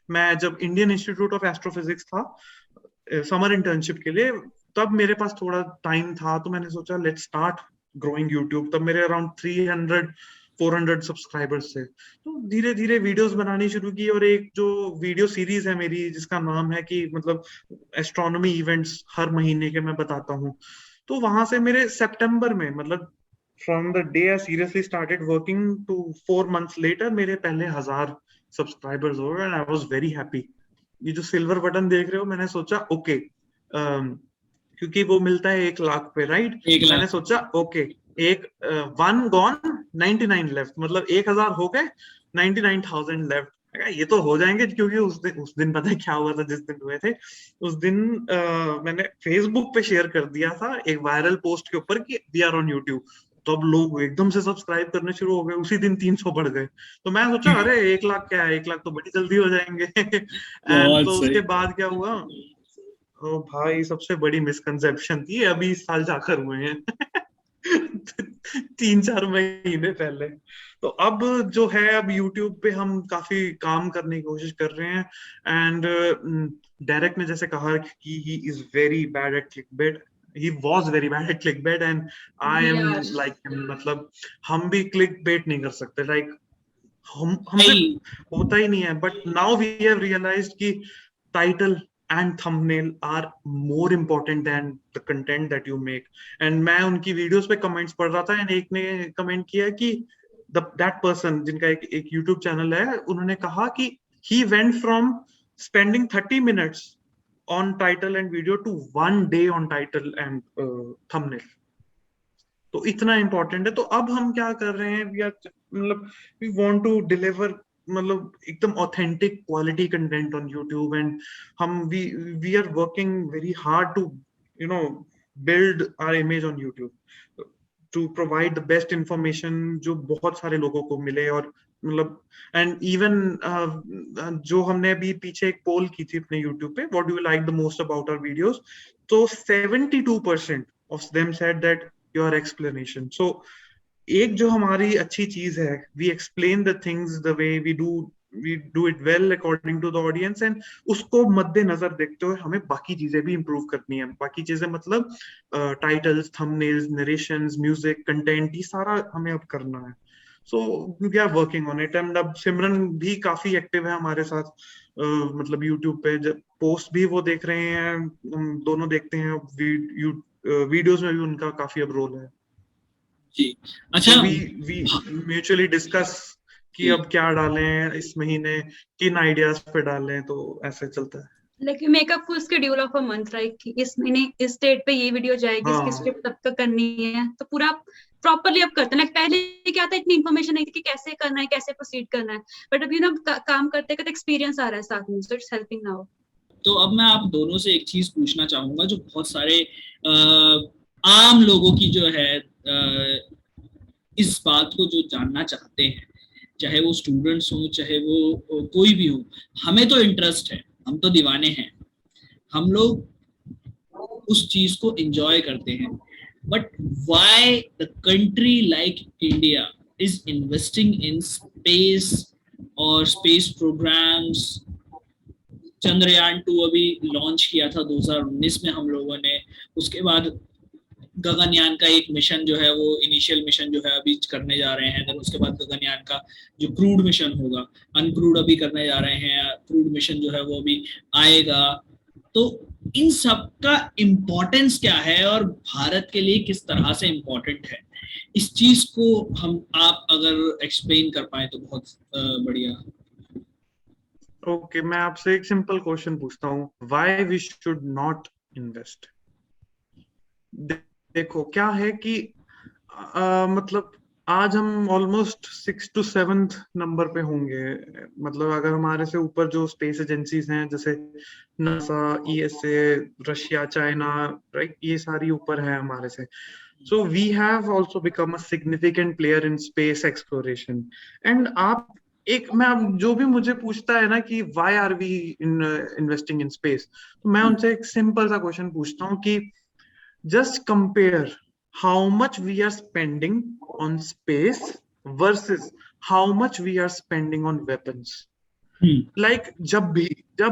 Speaker 3: मैं जब इंडियन इंस्टीट्यूट ऑफ एस्ट्रोफिजिक्स था समर इंटर्नशिप के लिए, तब मेरे पास थोड़ा टाइम था, तो मैंने सोचा लेट्स स्टार्ट ग्रोइंग यूट्यूब। तब मेरे अराउंड 300-400 सब्सक्राइबर्स थे। तो धीरे धीरे वीडियोस बनानी शुरू की, और एक जो वीडियो सीरीज है मेरी जिसका नाम है कि मतलब एस्ट्रोनॉमी इवेंट्स हर महीने के मैं बताता हूँ। तो वहां से मेरे सितंबर में, मतलब from the day I seriously started working to 4 months later, मेरे पहले 1000 सब्सक्राइबर्स हो गए, and I was very happy. ये जो सिल्वर बटन देख रहे हो, मैंने सोचा ओके, क्योंकि वो मिलता है 1 लाख पे, राइट?
Speaker 1: 1
Speaker 3: मैंने
Speaker 1: लाख।
Speaker 3: सोचा ओके, एक 1 गॉन 99 लेफ्ट, मतलब 1000 हो गए, 99,000 लेफ्ट। ये तो हो जाएंगे, क्योंकि उस दिन पता है क्या हुआ था? जिस दिन हुए थे उस दिन मैंने फेसबुक पे शेयर कर दिया था एक वायरल पोस्ट के ऊपर कि वी आर ऑन यूट्यूब। तो अब लोग एकदम से सब्सक्राइब करने शुरू हो गए, उसी दिन 300 बढ़ गए। तो मैं सोचा अरे 1 लाख क्या है, 1 लाख तो बड़ी जल्दी हो जाएंगे। एंड
Speaker 1: बहुत
Speaker 3: तो
Speaker 1: सही।
Speaker 3: उसके बाद क्या हुआ? ओ भाई, सबसे बड़ी मिसकंसेप्शन थी, अभी इस साल जाकर हुए हैं। 3-4 महीने पहले। तो अब जो है, अब YouTube पे हम काफी काम करने की कोशिश कर रहे हैं। एंड डायरेक्ट ने जैसे कहा कि he is very bad at clickbait, he was very bad at clickbait, and I am
Speaker 2: Yeah.
Speaker 3: Like him. मतलब हम भी क्लिकबेट नहीं कर सकते, लाइक हमसे
Speaker 1: नहीं,
Speaker 3: होता ही नहीं है। But now we have realised कि title and thumbnail are more important than the content that you make. And मैं उनकी वीडियोस पे कमेंट्स पढ़ रहा था, एंड एक ने कमेंट किया कि that person जिनका एक YouTube चैनल है, उन्होंने कहा कि he went from spending 30 minutes on title and video to 1 day on title and thumbnail। तो इतना इंपॉर्टेंट है। तो अब हम क्या कर रहे हैं, वी आर मतलब वी वांट टू डिलीवर मतलब एकदम authentic quality content on YouTube. And हम we are working very hard to you know build our image on YouTube, to provide the best information जो बहुत सारे लोगों को मिले। और मतलब एंड इवन जो हमने अभी पीछे एक पोल की थी अपने यूट्यूब पे, what do you like the most about our videos, तो 72% of them said that your explanation. So एक जो हमारी अच्छी चीज है, we explain the things the way we do it well according to the audience. And उसको मद्देनजर देखते हुए हमें बाकी चीजें भी इंप्रूव करनी है। बाकी चीजें मतलब titles, thumbnails, narrations, music, content, ये सारा हमें अब करना है। So we are working on it. And अब सिमरन भी काफी एक्टिव है हमारे साथ, मतलब यूट्यूब पे जब पोस्ट भी वो देख रहे हैं, हम दोनों देखते हैं, वीडियोस में भी उनका काफी अब रोल है
Speaker 1: जी। अच्छा,
Speaker 3: वी म्यूचुअली डिस्कस कि अब क्या डालें इस महीने, किन आइडियाज पे डालें, तो ऐसे चलता है।
Speaker 2: Like you make a full schedule of a month, right? कि इस महीने इस डेट पे ये वीडियो जाएगी, इसकी स्क्रिप्ट तब तक करनी है, तो पूरा प्रॉपरली अब करते हैं। पहले क्या था, इतनी इन्फॉर्मेशन नहीं थी कि कैसे करना है, कैसे प्रोसीड करना है, बट अभी ना काम करते करते एक्सपीरियंस आ रहा है साथ में, सो इट्स हेल्पिंग नाउ।
Speaker 1: तो अब मैं आप दोनों से एक चीज पूछना चाहूंगा जो बहुत सारे आम लोगों की जो है इस बात को जो जानना चाहते हैं, चाहे वो स्टूडेंट्स हो, चाहे वो कोई भी हो, हमें तो इंटरेस्ट है, हम तो दीवाने हैं, हम लोग उस चीज को एंजॉय करते हैं, but why the country like India is investing in space और स्पेस प्रोग्राम्स। चंद्रयान 2 अभी लॉन्च किया था 2019 में हम लोगों ने, उसके बाद गगनयान का एक मिशन जो है वो इनिशियल मिशन जो है अभी करने जा रहे हैं, देन उसके बाद गगनयान का जो क्रूड मिशन होगा, अनक्रूड अभी करने जा रहे हैं, क्रूड मिशन जो है वो अभी आएगा। तो इन सब का इम्पोर्टेंस क्या है और भारत के लिए किस तरह से इम्पोर्टेंट है, इस चीज को हम आप अगर एक्सप्लेन कर पाए तो बहुत बढ़िया।
Speaker 3: ओके, मैं आपसे एक सिंपल क्वेश्चन पूछता हूँ, why we should not invest. देखो क्या है कि मतलब आज हम almost 6th to 7th number पे होंगे, मतलब अगर हमारे से ऊपर जो स्पेस एजेंसीज हैं जैसे NASA, ESA, Russia, China, right, ये सारी ऊपर है हमारे से। So we have also become a significant player in space exploration. And आप मैं जो भी मुझे पूछता है ना कि why are we investing in space, तो मैं उनसे एक सिंपल सा क्वेश्चन पूछता हूँ कि just compare how much we are spending on space versus how much we are spending on weapons. Like जब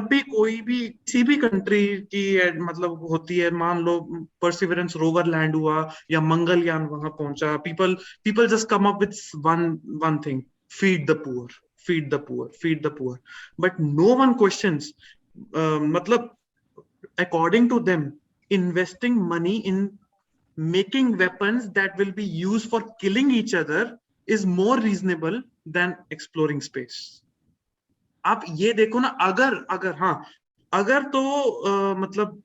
Speaker 3: भी कोई भी किसी भी कंट्री की मतलब होती है, मान लो परसिवरेंस रोवर लैंड हुआ या मंगलयान वहां पहुंचा, people just come up with one thing, feed the poor, feed the poor, feed the poor, but no one questions, मतलब according to them, investing money in making weapons that will be used for killing each other is more reasonable than exploring space. आप ये देखो ना, अगर तो मतलब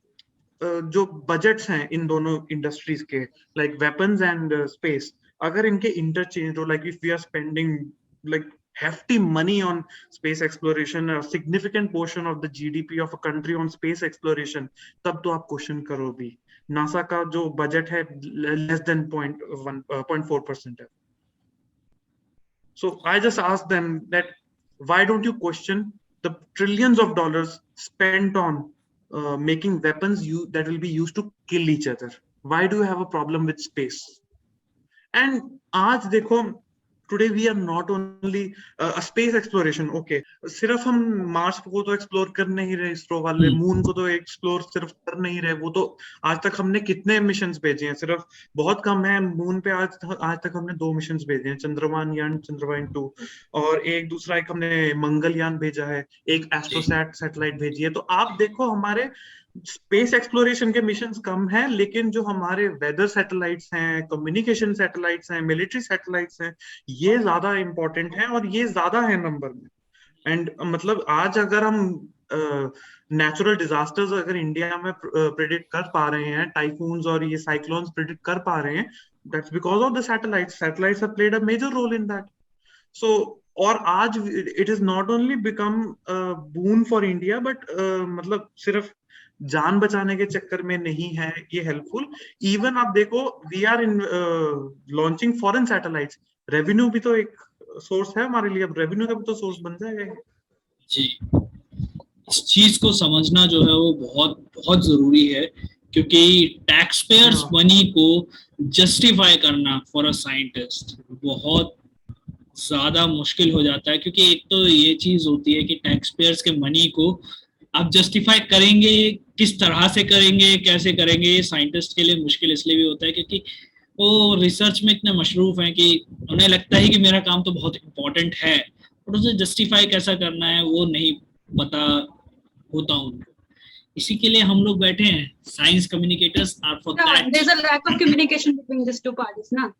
Speaker 3: जो बजट्स हैं इन दोनों इंडस्ट्रीज के, लाइक वेपन्स एंड स्पेस, अगर इनके इंटरचेंज हो, like if we are spending like hefty money on space exploration, a significant portion of the GDP of a country on space exploration, तब तो आप क्वेश्चन करो भी। नासा का जो बजट है less than 0.4% है। So I just ask them that why don't you question the trillions of dollars spent on making weapons that will be used to kill each other? Why do you have a problem with space? And आज देखो, today we are not only a space exploration, okay, सिर्फ हम मार्स को तो एक्सप्लोर कर नहीं रहे, इसरो वाले मून को तो एक्सप्लोर सिर्फ कर नहीं रहे, वो तो आज तक हमने कितने मिशंस भेजे हैं, सिर्फ बहुत कम है मून पे, आज तक हमने 2 मिशंस भेजे हैं, चंद्रयान 2, और एक दूसरा एक हमने मंगलयान भेजा है, एक एस्ट्रोसैट सैटेलाइट भेजी है। तो आप देखो हमारे स्पेस एक्सप्लोरेशन के मिशंस कम हैं, लेकिन जो हमारे वेदर सैटेलाइट्स हैं, कम्युनिकेशन सैटेलाइट्स हैं, मिलिट्री सैटेलाइट्स हैं, ये ज्यादा इंपॉर्टेंट हैं और ये ज्यादा है नंबर में। एंड मतलब आज अगर हम नेचुरल डिजास्टर्स अगर इंडिया में प्रेडिक्ट कर पा रहे हैं, टाइफून्स और ये साइक्लोन्स प्रेडिक्ट कर पा रहे हैं, that's because of the satellites have played a major role in that. So और आज it is not only become boon for India, but मतलब सिर्फ जान बचाने के चक्कर में नहीं है ये हेल्पफुल। इवन आप देखो, we are in launching foreign satellites, revenue भी तो एक सोर्स है हमारे लिए, अब रेवेन्यू का भी तो सोर्स बन जाएगा
Speaker 1: जी। इस चीज को समझना जो है वो बहुत बहुत जरूरी है, क्योंकि टैक्स पेयर्स मनी को जस्टिफाई करना फॉर अ साइंटिस्ट बहुत ज्यादा मुश्किल हो जाता है, क्योंकि एक तो ये चीज होती है कि टैक्स पेयर्स के मनी को आप जस्टिफाई करेंगे, किस तरह से करेंगे, कैसे करेंगे, साइंटिस्ट के लिए मुश्किल इसलिए भी होता है क्योंकि वो रिसर्च में इतने मशरूफ हैं कि उन्हें लगता है कि मेरा काम तो बहुत इम्पोर्टेंट है, और उसे जस्टिफाई कैसा करना है वो नहीं पता होता उनको। इसी के लिए हम लोग बैठे हैं, science communicators are for that.
Speaker 2: there's a lack of communication between these two parties ना।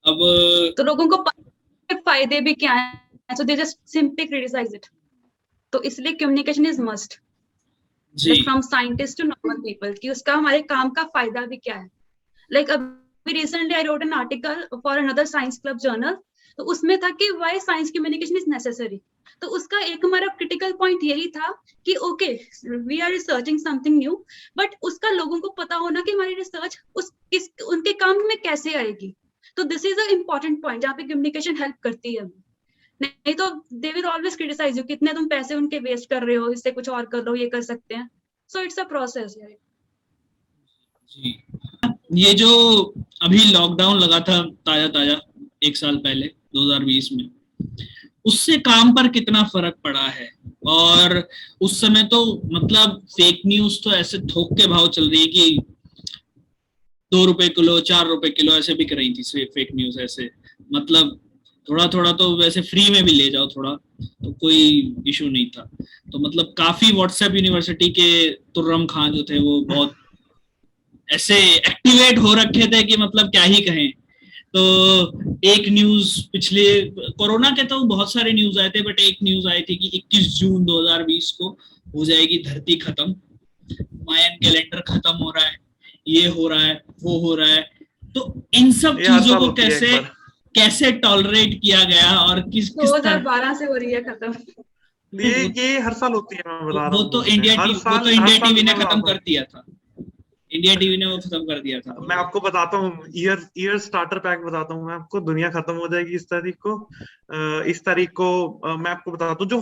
Speaker 1: अब
Speaker 2: तो लोगों को पता है फायदे भी क्या है, so they just simply criticize it। तो इसलिए communication is must, like from scientists to normal people, कि उसका हमारे काम का फायदा भी क्या है। Like अभी recently I wrote an article for another science club journal, तो उसमें था कि why science communication is necessary। तो उसका एक हमारा क्रिटिकल पॉइंट यही था कि okay we are researching something new, but उसका लोगों को पता होना कि हमारी रिसर्च उनके काम में कैसे आएगी। तो this is a important point जहाँ पे कम्युनिकेशन हेल्प करती है। नहीं तो they will always criticise you, कितने तुम पैसे उनके वेस्ट कर रहे हो, इससे कुछ और कर लो, ये कर सकते हैं। So it's a process.
Speaker 1: जी, ये जो अभी लॉकडाउन लगा था ताजा 1 साल पहले 2020 में, उससे काम पर कितना फर्क पड़ा है। और उस समय तो मतलब फेक न्यूज तो ऐसे थोक के भाव चल रही है कि 2 रुपए किलो 4 रुपए किलो ऐसे बिक रही थी फेक न्यूज। ऐसे मतलब थोड़ा तो वैसे फ्री में भी ले जाओ थोड़ा तो कोई इशू नहीं था। तो मतलब काफी व्हाट्सएप यूनिवर्सिटी के तुर्रम खान जो थे वो बहुत ऐसे एक्टिवेट हो रखे थे कि मतलब क्या ही कहें। तो एक न्यूज पिछले कोरोना के तो बहुत सारे न्यूज आए थे, बट एक न्यूज आई थी कि 21 जून 2020 को हो जाएगी धरती खत्म, मायन कैलेंडर खत्म हो रहा है, ये हो रहा है, वो हो रहा है। तो इन सब चीजों को कैसे टॉलरेट किया गया और किस
Speaker 2: 2012 से हो रही है खत्म।
Speaker 3: ये हर साल होती है, मैं बता रहा हूँ।
Speaker 1: वो तो इंडिया टीवी ने खत्म कर दिया था। इंडिया टीवी ने वो खत्म कर दिया था।
Speaker 3: मैं आपको बताता हूँ, ईयर स्टार्टर पैक बताता हूँ मैं आपको। दुनिया खत्म हो जाएगी इस तारीख को मैं आपको बताता हूँ। जो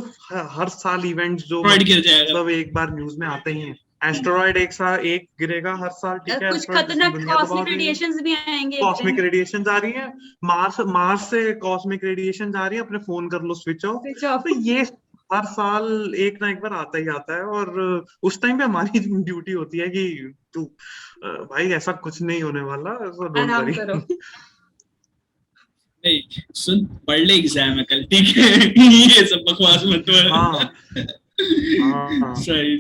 Speaker 3: हर साल इवेंट्स जो मतलब एक बार न्यूज में आते ही हैं। एस्टेरॉइड एक गिरेगा हर साल, ठीक है।
Speaker 2: कुछ खतरनाक कॉस्मिक रेडिएशंस भी आएंगे।
Speaker 3: कॉस्मिक रेडिएशन आ रही है, मार्स से कॉस्मिक रेडिएशन आ रही है, अपने फोन कर लो स्विच ऑफ। तो ये हर साल एक ना एक बार आता ही आता है। और उस टाइम पे हमारी ड्यूटी होती है कि तू भाई ऐसा कुछ नहीं होने वाला,
Speaker 2: आराम करो।
Speaker 1: नहीं सुन, पढ़ ले, एग्जाम है कल, ठीक है। ये सब बकवास मत कर।
Speaker 3: हाँ।
Speaker 1: सही।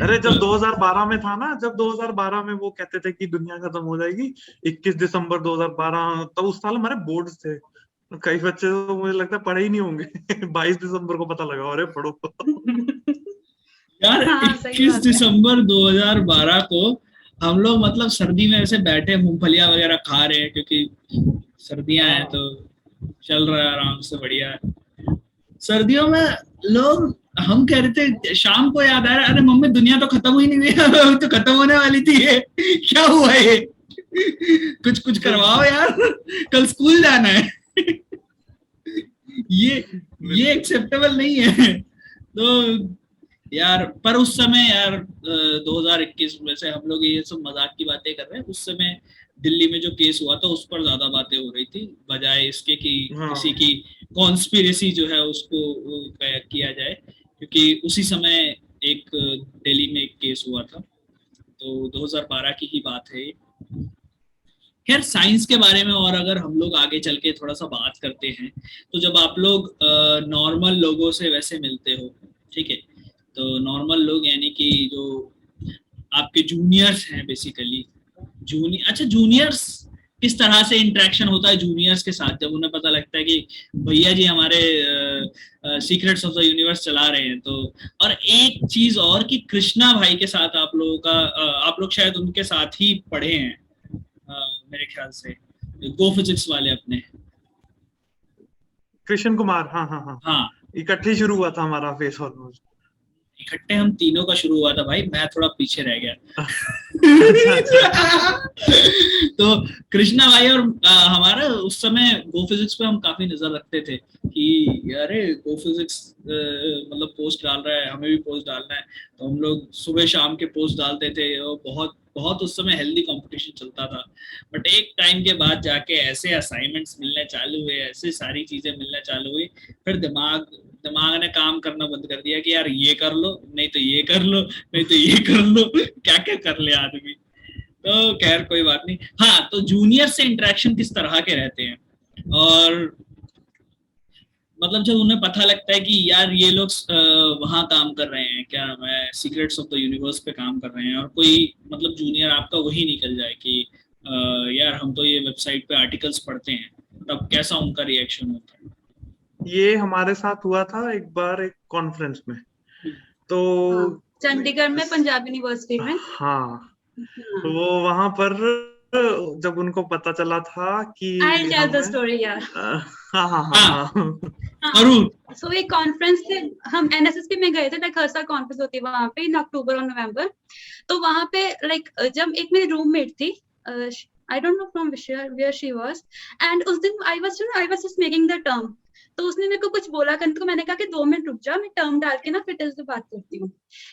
Speaker 3: अरे जब 2012 में था ना, जब 2012 में वो कहते थे कि दुनिया खत्म हो जाएगी 21 दिसंबर 2012, तो उस साल हमारे बोर्ड थे। कई बच्चे तो मुझे लगता है पढ़े ही नहीं होंगे। 22 दिसंबर को पता लगा, अरे पढ़ो।
Speaker 1: यार 21 दिसंबर 2012 को हम लोग मतलब सर्दी में ऐसे बैठे मूंगफलियां वगैरह खा रहे हैं, क्योंकि सर्दियां हैं तो चल रहा है आराम से, बढ़िया है। सर्दियों में लोग, हम कह रहे थे शाम को, याद आ रहा है, अरे मम्मी दुनिया तो खत्म ही नहीं हुई, तो खत्म होने वाली थी, ये क्या हुआ ये? कुछ करवाओ यार, कल स्कूल जाना है। ये एक्सेप्टेबल नहीं है। तो यार पर उस समय यार 2021 में से हम लोग ये सब मजाक की बातें कर रहे हैं। उस समय दिल्ली में जो केस हुआ था उस पर ज्यादा बातें हो रही थी, बजाय इसके कि किसी की कॉन्स्पिरेसी जो है उसको किया जाए, क्योंकि उसी समय एक दिल्ली में एक केस हुआ था। तो 2012 की ही बात है। खैर साइंस के बारे में और अगर हम लोग आगे चल के थोड़ा सा बात करते हैं, तो जब आप लोग नॉर्मल लोगों से वैसे मिलते हो, ठीक है, तो नॉर्मल लोग यानी कि जो आपके जूनियर्स हैं बेसिकली, जूनियर्स किस तरह से इंटरेक्शन होता है जूनियर्स के साथ, जब उन्हें पता लगता है कि भैया जी हमारे सीक्रेट्स ऑफ द यूनिवर्स चला रहे हैं। तो और एक चीज और कि कृष्णा भाई के साथ आप लोग शायद उनके साथ ही पढ़े हैं मेरे ख्याल से, गो फिजिक्स वाले अपने कृष्ण कुमार। हाँ, इकट्ठे शुरू हुआ था हमारा फेस ऑलमोस्ट। इकट्ठे हम तीनों का शुरू हुआ था भाई, मैं थोड़ा पीछे रह गया। तो कृष्णा भाई और हमारा उस समय गो फिजिक्स पे हम काफी नजर रखते थे कि अरे गो फिजिक्स मतलब पोस्ट डाल रहा है, हमें भी पोस्ट डालना है। तो हम लोग सुबह शाम के पोस्ट डालते थे और बहुत उस समय हेल्दी कंपटीशन चलता था। बट एक टाइम के बाद जाके ऐसे असाइनमेंट्स मिलने चालू हुए, ऐसे सारी चीजें मिलने चालू हुई, फिर दिमाग ने काम करना बंद कर दिया कि यार ये कर लो, नहीं तो ये कर लो, नहीं तो ये कर लो, क्या क्या कर ले आदमी। तो खैर कोई बात नहीं। हाँ, तो जूनियर से इंटरेक्शन किस तरह के रहते हैं, और मतलब जब उन्हें पता लगता है कि यार ये लोग वहां काम कर रहे हैं, क्या नाम है, सीक्रेट्स ऑफ द यूनिवर्स पे काम कर रहे हैं, और कोई मतलब जूनियर आपका वही निकल जाए कि यार हम तो ये वेबसाइट पे आर्टिकल्स पढ़ते हैं, तब कैसा उनका रिएक्शन होता है?
Speaker 3: ये हमारे साथ हुआ था एक बार एक कॉन्फ्रेंस में। तो
Speaker 2: हाँ, चंडीगढ़ में पंजाब यूनिवर्सिटी में।
Speaker 3: हाँ, तो
Speaker 2: हाँ,
Speaker 3: वो वहां पर जब उनको पता चला था कि
Speaker 2: I'll tell the
Speaker 3: हमें
Speaker 2: story यार।
Speaker 3: हाँ हाँ हाँ हाँ
Speaker 2: हाँ,
Speaker 1: जरूर।
Speaker 2: सो एक कॉन्फ्रेंस से हम एनएसएस में गए थे, लाइक हर साल कॉन्फ्रेंस होती है वहां पे इन अक्टूबर और नवंबर। तो वहां पे लाइक जब एक मेरी रूममेट थी, I don't know from where she was, and उस दिन I was just making the term. तो उसने मेरे को कुछ बोला करने को, मैंने कहा कि 2 मिनट रुक जाओ, मैं टर्म डाल के ना फिर तेरे से बात करती हूँ,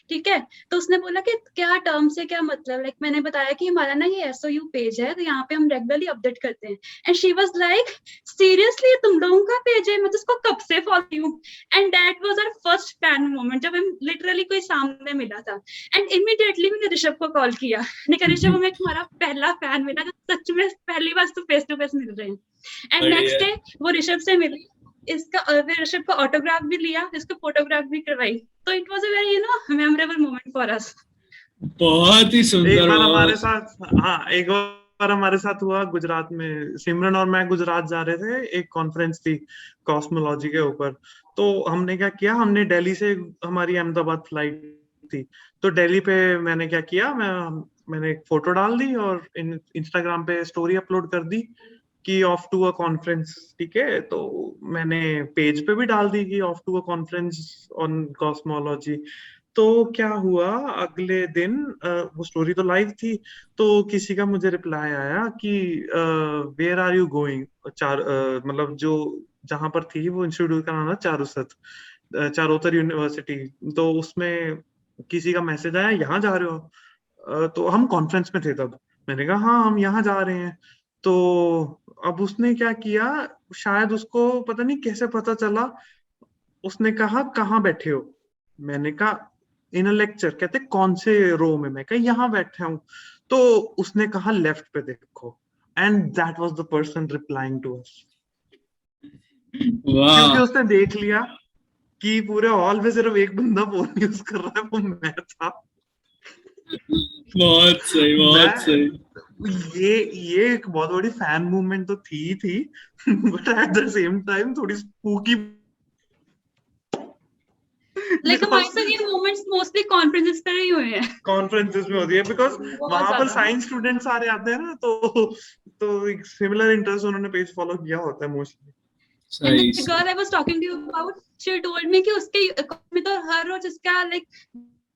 Speaker 2: ठीक है। तो उसने बोला कि क्या टर्म से क्या मतलब, लाइक मैंने बताया कि हमारा ना ये एसओयू पेज है, तो यहाँ पे हम रेगुलरली अपडेट करते हैं। And she was like, seriously तुम लोगों का पेज है, मैं तो उसको कब से फॉलो हूँ। And that was our first fan moment, जब हम लिटरली कोई सामने मिला था। एंड इमीडिएटली मैंने ऋषभ को कॉल किया, मैंने कहा ऋषभ हमें तुम्हारा पहला फैन मिला, जो सच में पहली बार तो फेस टू फेस मिल रहे हैं। एंड नेक्स्ट डे वो ऋषभ से मिली, इसका फिर ऋषभ का ऑटोग्राफ भी लिया, इसका फोटोग्राफ भी करवाई। तो it was a very memorable moment for us.
Speaker 1: बहुत ही सुंदर।
Speaker 3: एक बार हमारे साथ, हाँ, एक बार हमारे साथ हुआ गुजरात में। सिमरन और मैं गुजरात जा रहे थे, एक कॉन्फ्रेंस थी कॉस्मोलॉजी के ऊपर। तो हमने क्या किया, हमने दिल्ली से, हमारी अहमदाबाद फ्लाइट थी, तो दिल्ली पे मैंने क्या किया, मैंने एक फोटो डाल दी और इंस्टाग्राम पे स्टोरी अपलोड कर दी कि ऑफ टू अ कॉन्फ्रेंस, ठीक है। तो मैंने पेज पे भी डाल दी कि off to a conference on cosmology. तो क्या हुआ, अगले दिन वो स्टोरी तो लाइव थी, तो किसी का मुझे रिप्लाई आया कि वेयर आर यू गोइंग, मतलब जो जहां पर थी वो इंस्टीट्यूट का नाम है चारुसत, चारोतर यूनिवर्सिटी। तो उसमें किसी का मैसेज आया, यहाँ जा रहे हो? तो हम कॉन्फ्रेंस में थे तब। मैंने कहा हाँ हम यहाँ जा रहे हैं। तो अब उसने क्या किया, शायद उसको पता नहीं कैसे पता चला, उसने कहा कहाँ बैठे हो? मैंने कहा इन अ लेक्चर। कहते कौन से रो में? मैं कहा यहाँ बैठे हूँ। तो उसने कहा लेफ्ट पे देखो, and that was the person replying to us. क्योंकि
Speaker 1: वाह,
Speaker 3: उसने देख लिया कि पूरे हॉल में सिर्फ एक बंदा फोन यूज कर रहा है, वो मैं था।
Speaker 1: बहुत सही, बहुत सही।
Speaker 3: ये एक बहुत बड़ी फैन मूवमेंट तो थी but at the same time थोड़ी स्पूकी,
Speaker 2: लाइक हमारे साथ ये मोमेंट्स मोस्टली कॉन्फ्रेंसेस पर ही हुए हैं।
Speaker 3: कॉन्फ्रेंसेस में होती है, बिकॉज
Speaker 2: बहुत
Speaker 3: वहां पर
Speaker 2: ज्यादा।
Speaker 3: साइंस स्टूडेंट सारे आते हैं ना, तो एक सिमिलर इंटरेस्ट उन्होंने पेज फॉलो किया होता है मोस्टली।
Speaker 2: एंड
Speaker 1: सही
Speaker 2: द
Speaker 1: सही।
Speaker 2: Girl I was talking to you about, she told me कि उसके में तो हर रोज उसका लाइक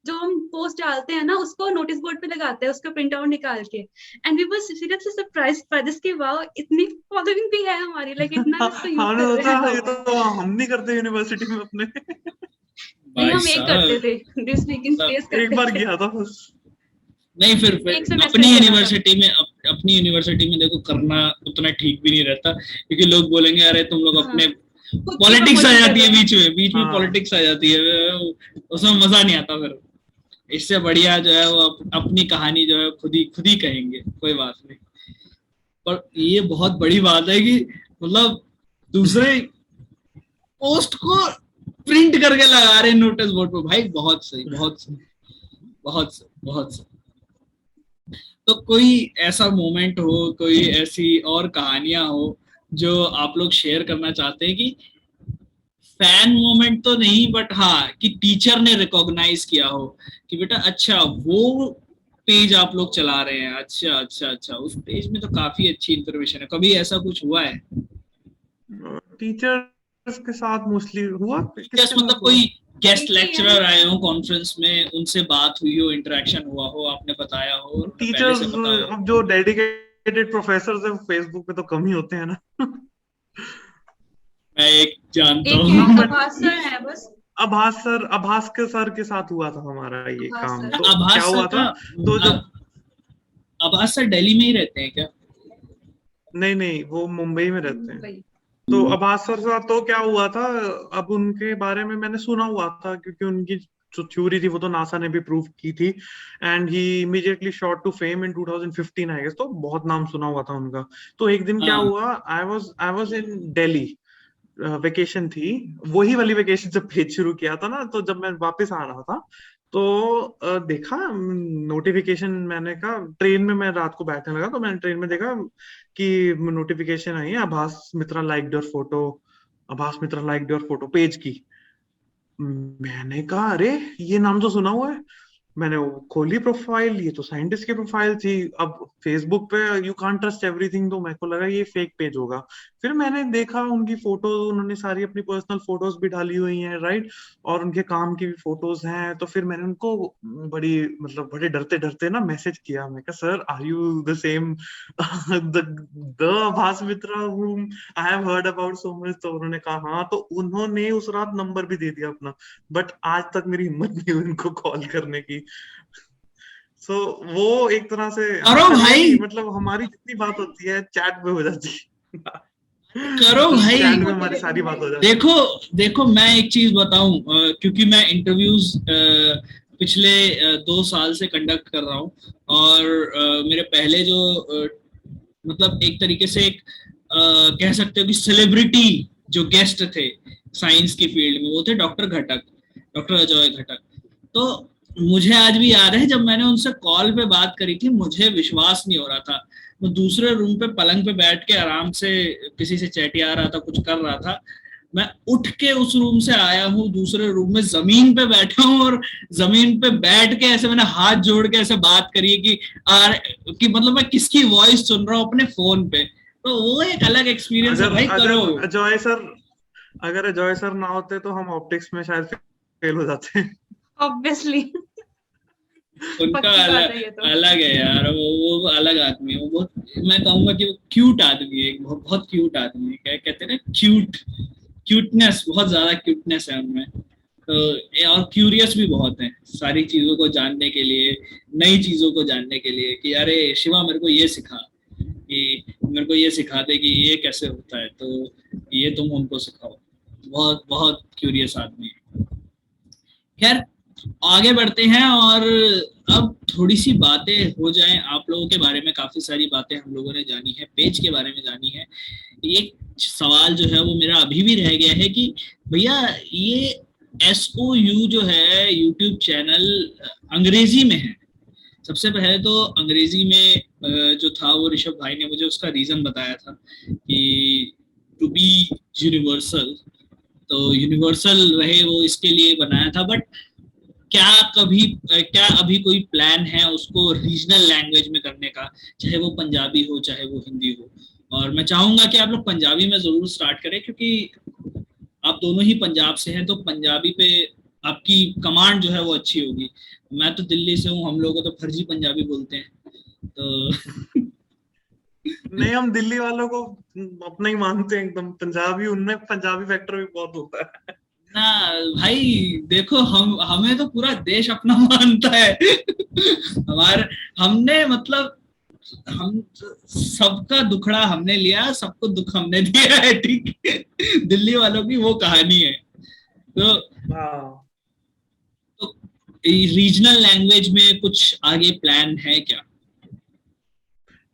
Speaker 2: जो हम पोस्ट डालते हैं ना, उसको नोटिस बोर्ड पे लगाते हैं, उसका प्रिंट आउट निकाल के। And we were seriously surprised by this कि वाओ, इतनी फॉलोइंग भी है हमारी, लाइक इतना भी इसको यूज
Speaker 3: हमने
Speaker 2: कर रहे
Speaker 3: सोचा
Speaker 2: हैं
Speaker 3: ये
Speaker 2: लोग।
Speaker 3: तो हम नहीं करते यूनिवर्सिटी में अपने।
Speaker 2: नहीं,
Speaker 1: भाई
Speaker 2: हम एक
Speaker 1: साहब,
Speaker 2: करते थे, दिस वीक इन
Speaker 1: मतलब
Speaker 2: स्पेस
Speaker 3: एक
Speaker 2: करते
Speaker 3: बार
Speaker 2: थे।
Speaker 3: किया था बस।
Speaker 1: नहीं, फिर
Speaker 2: एक सेमेस्टर
Speaker 1: अपनी
Speaker 2: किया था।
Speaker 1: यूनिवर्सिटी में अपनी यूनिवर्सिटी में देखो करना उतना ठीक भी नहीं रहता, क्योंकि लोग बोलेंगे अरे तुम लोग
Speaker 2: हाँ,
Speaker 1: अपने,
Speaker 2: खुद की
Speaker 1: पॉलिटिक्स आ
Speaker 2: प्रमोशन कर
Speaker 1: जाती है
Speaker 2: रहे हैं।
Speaker 1: बीच में
Speaker 3: हाँ,
Speaker 1: पॉलिटिक्स आ जाती है, उसमें मजा नहीं आता फिर। इससे बढ़िया जो है वो अपनी कहानी जो है खुद ही कहेंगे, कोई बात नहीं। पर ये बहुत बड़ी बात है कि मतलब दूसरे पोस्ट को प्रिंट करके लगा रहे हैं नोटिस बोर्ड पे, भाई बहुत सही, बहुत सही, बहुत सही, बहुत सही। तो कोई ऐसा मोमेंट हो, कोई ऐसी और कहानियां हो जो आप लोग शेयर करना चाहते हैं कि फैन मोमेंट तो नहीं, बट हाँ कि टीचर ने रिकॉग्नाइज किया हो कि बेटा अच्छा वो पेज आप लोग चला रहे हैं, अच्छा अच्छा अच्छा, उस पेज में तो काफी अच्छी इंफॉर्मेशन है, कभी ऐसा कुछ हुआ है?
Speaker 3: टीचर्स के साथ मोस्टली हुआ।
Speaker 1: जस्ट
Speaker 3: किसके
Speaker 1: मतलब
Speaker 3: साथ हुआ?
Speaker 1: कोई गेस्ट
Speaker 2: देखिए यार,
Speaker 1: लेक्चरर आए हो कॉन्फ्रेंस में, उनसे बात हुई हो, इंटरेक्शन हुआ हो, आपने बताया हो और उन्हें पहले
Speaker 3: टीचर्स,
Speaker 1: से पता हो।
Speaker 3: अब जो डेडिकेटेड प्रोफेसर है फेसबुक पे तो कम ही होते हैं ना।
Speaker 1: मैं एक जानता
Speaker 2: एक
Speaker 1: हूँ।
Speaker 3: बट
Speaker 2: आभास सर है बस।
Speaker 3: आभास के सर के साथ हुआ था हमारा ये
Speaker 2: आभास
Speaker 3: काम।
Speaker 2: सर।
Speaker 3: तो क्या
Speaker 1: आभास सर
Speaker 3: हुआ
Speaker 1: का,
Speaker 3: था, तो जब,
Speaker 1: आभास सर दिल्ली में ही रहते हैं क्या?
Speaker 3: नहीं नहीं, वो मुंबई में रहते हैं।
Speaker 2: भाई।
Speaker 3: तो आभास सर का तो क्या हुआ था, अब उनके बारे में मैंने सुना हुआ था, क्योंकि उनकी जो थ्योरी थी वो तो नासा ने भी प्रूव की थी, and he immediately shot to fame in 2015 I guess, तो बहुत नाम सुना हुआ था उनका। तो एक दिन क्या
Speaker 1: हाँ
Speaker 3: हुआ, I was in Delhi, vacation थी, वही वाली वेकेशन जब पेज शुरू किया था ना, तो जब मैं वापस आ रहा था तो देखा नोटिफिकेशन, मैंने कहा ट्रेन में, मैं रात को बैठने लगा तो मैंने ट्रेन में देखा कि नोटिफिकेशन आई है, आभास मित्रा लाइक योर फोटो, आभास मित्रा लाइक योर फोटो पेज की। मैंने कहा अरे ये नाम तो सुना हुआ है। मैंने वो खोली प्रोफाइल, ये तो साइंटिस्ट की प्रोफाइल थी। अब फेसबुक पे यू कांट ट्रस्ट एवरीथिंग, तो मेरे को लगा ये फेक पेज होगा। फिर मैंने देखा उनकी फोटो, उन्होंने सारी अपनी पर्सनल फोटोज भी डाली हुई हैं, राइट, और उनके काम की भी फोटोज हैं। तो फिर मैंने उनको बड़ी मतलब बड़े डरते डरते ना मैसेज किया, मैं कहा sir are you the same the Abhas Mitra whom I have heard about so much. तो उन्होंने कहा हाँ, तो उन्होंने उस रात नंबर भी दे दिया अपना, बट आज तक मेरी हिम्मत नहीं हुई उनको कॉल करने की। सो वो एक तरह से
Speaker 1: करो
Speaker 3: हाँ
Speaker 1: भाई,
Speaker 3: यही मतलब हमारी जितनी बात होती है चैट पे हो जाती है।
Speaker 1: करो
Speaker 3: मतलब
Speaker 1: भाई।
Speaker 3: चैट में हमारी सारी बात हो जाती है।
Speaker 1: देखो देखो, मैं एक चीज बताऊं, क्योंकि मैं इंटरव्यूज पिछले 2 साल से कंडक्ट कर रहा हूं, और मेरे पहले जो मतलब एक तरीके से एक कह सकते हो कि सेलिब्रिटी जो गेस्ट थे साइंस की फील्ड में, वो थे डॉक्टर घटक, डॉक्टर अजय घटक। तो मुझे आज भी याद है जब मैंने उनसे कॉल पे बात करी थी, मुझे विश्वास नहीं हो रहा था। मैं दूसरे रूम पे पलंग पे बैठ के आराम से किसी से चैटिया रहा था, कुछ कर रहा था। मैं उठ के उस रूम से आया हूँ, दूसरे रूम में जमीन पे बैठा हूँ, और जमीन पे बैठ के ऐसे मैंने हाथ जोड़ के ऐसे बात करी है कि मतलब मैं किसकी वॉइस सुन रहा हूँ अपने फोन पे। तो वो एक अलग एक्सपीरियंस है
Speaker 3: अगर
Speaker 1: भाई, करो।
Speaker 3: अगर अजय सर अगर अजय सर ना होते तो हम ऑप्टिक्स में शायद फेल हो जाते।
Speaker 2: ऑब्वियसली।
Speaker 1: उनका
Speaker 2: पक्की बात
Speaker 1: अलग
Speaker 2: है ये तो।
Speaker 1: अलग है यार, वो अलग आदमी है। वो बहुत, मैं कहूंगा कि वो क्यूट आदमी है, बहुत बहुत क्यूट आदमी है। क्या कहते हैं ना, क्यूटनेस, बहुत ज्यादा क्यूटनेस है उनमें। तो और क्यूरियस भी बहुत है सारी चीजों को जानने के लिए, नई चीजों को जानने के लिए, कि अरे शिवा मेरे को ये सिखा, कि मेरे को ये सिखा दे कि ये कैसे होता है, तो ये तुम उनको सिखाओ। बहुत बहुत क्यूरियस आदमी है। खैर, आगे बढ़ते हैं, और अब थोड़ी सी बातें हो जाएं आप लोगों के बारे में। काफी सारी बातें हम लोगों ने जानी है, पेज के बारे में जानी है। एक सवाल जो है वो मेरा अभी भी रह गया है कि भैया ये SOU जो है यूट्यूब चैनल अंग्रेजी में है। सबसे पहले तो अंग्रेजी में जो था वो ऋषभ भाई ने मुझे उसका रीजन बताया था कि टू बी यूनिवर्सल, तो यूनिवर्सल रहे वो इसके लिए बनाया था। बट क्या अभी कोई प्लान है उसको रीजनल लैंग्वेज में करने का, चाहे वो पंजाबी हो चाहे वो हिंदी हो? और मैं चाहूंगा कि आप लोग पंजाबी में जरूर स्टार्ट करें, क्योंकि आप दोनों ही पंजाब से हैं, तो पंजाबी पे आपकी कमांड जो है वो अच्छी होगी। मैं तो दिल्ली से हूँ, हम लोग को तो फर्जी पंजाबी बोलते हैं, तो
Speaker 3: नहीं, हम दिल्ली वालों को अपना ही मानते हैं एकदम, पंजाबी उनमें पंजाबी फैक्टर भी बहुत होता है।
Speaker 1: ना भाई, देखो हमें तो पूरा देश अपना मानता है। हमारे हमने मतलब हम सबका दुखड़ा हमने लिया, सबको दुख हमने दिया है, ठीक है? दिल्ली वालों की वो कहानी है। तो
Speaker 3: हाँ,
Speaker 1: रीजनल लैंग्वेज में कुछ आगे प्लान है क्या?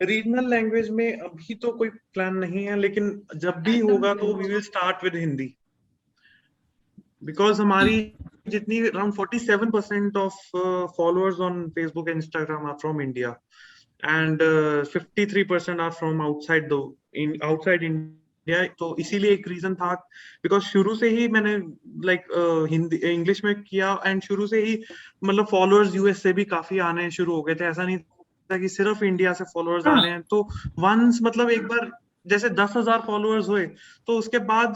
Speaker 3: रीजनल लैंग्वेज में अभी तो कोई प्लान नहीं है, लेकिन जब भी होगा तो we will start with Hindi, because हमारी जितनी around 47% of followers on Facebook and Instagram are from India, and 53% are from outside India. तो इसीलिए एक रीजन था, बिकॉज शुरू से ही मैंने हिंदी इंग्लिश में किया, एंड शुरू से ही मतलब फॉलोअर्स यूएस से भी काफी आने शुरू हो गए थे। ऐसा नहीं था कि सिर्फ इंडिया से फॉलोअर्स आ रहे हैं। तो वंस मतलब एक बार जैसे 10,000 फॉलोअर्स हुए, तो उसके बाद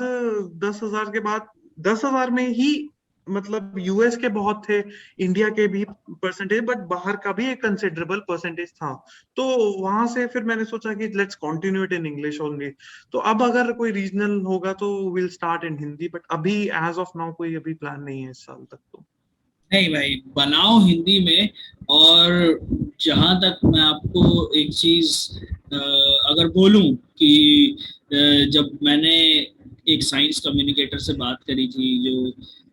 Speaker 3: 10,000 के बाद 10,000 में ही मतलब यूएस के बहुत थे, इंडिया के भी परसेंटेज, बट बाहर का भी एक कंसिडरेबल परसेंटेज था। तो वहां से फिर मैंने सोचा कि let's continue it in English only. तो अब अगर कोई रीजनल होगा तो will start in Hindi, but अभी एज ऑफ नाउ कोई अभी प्लान नहीं है इस साल तक। तो
Speaker 1: नहीं भाई, बनाओ हिंदी में। और जहां तक मैं आपको एक चीज अगर बोलूं कि जब मैंने एक साइंस कम्युनिकेटर से बात करी थी जो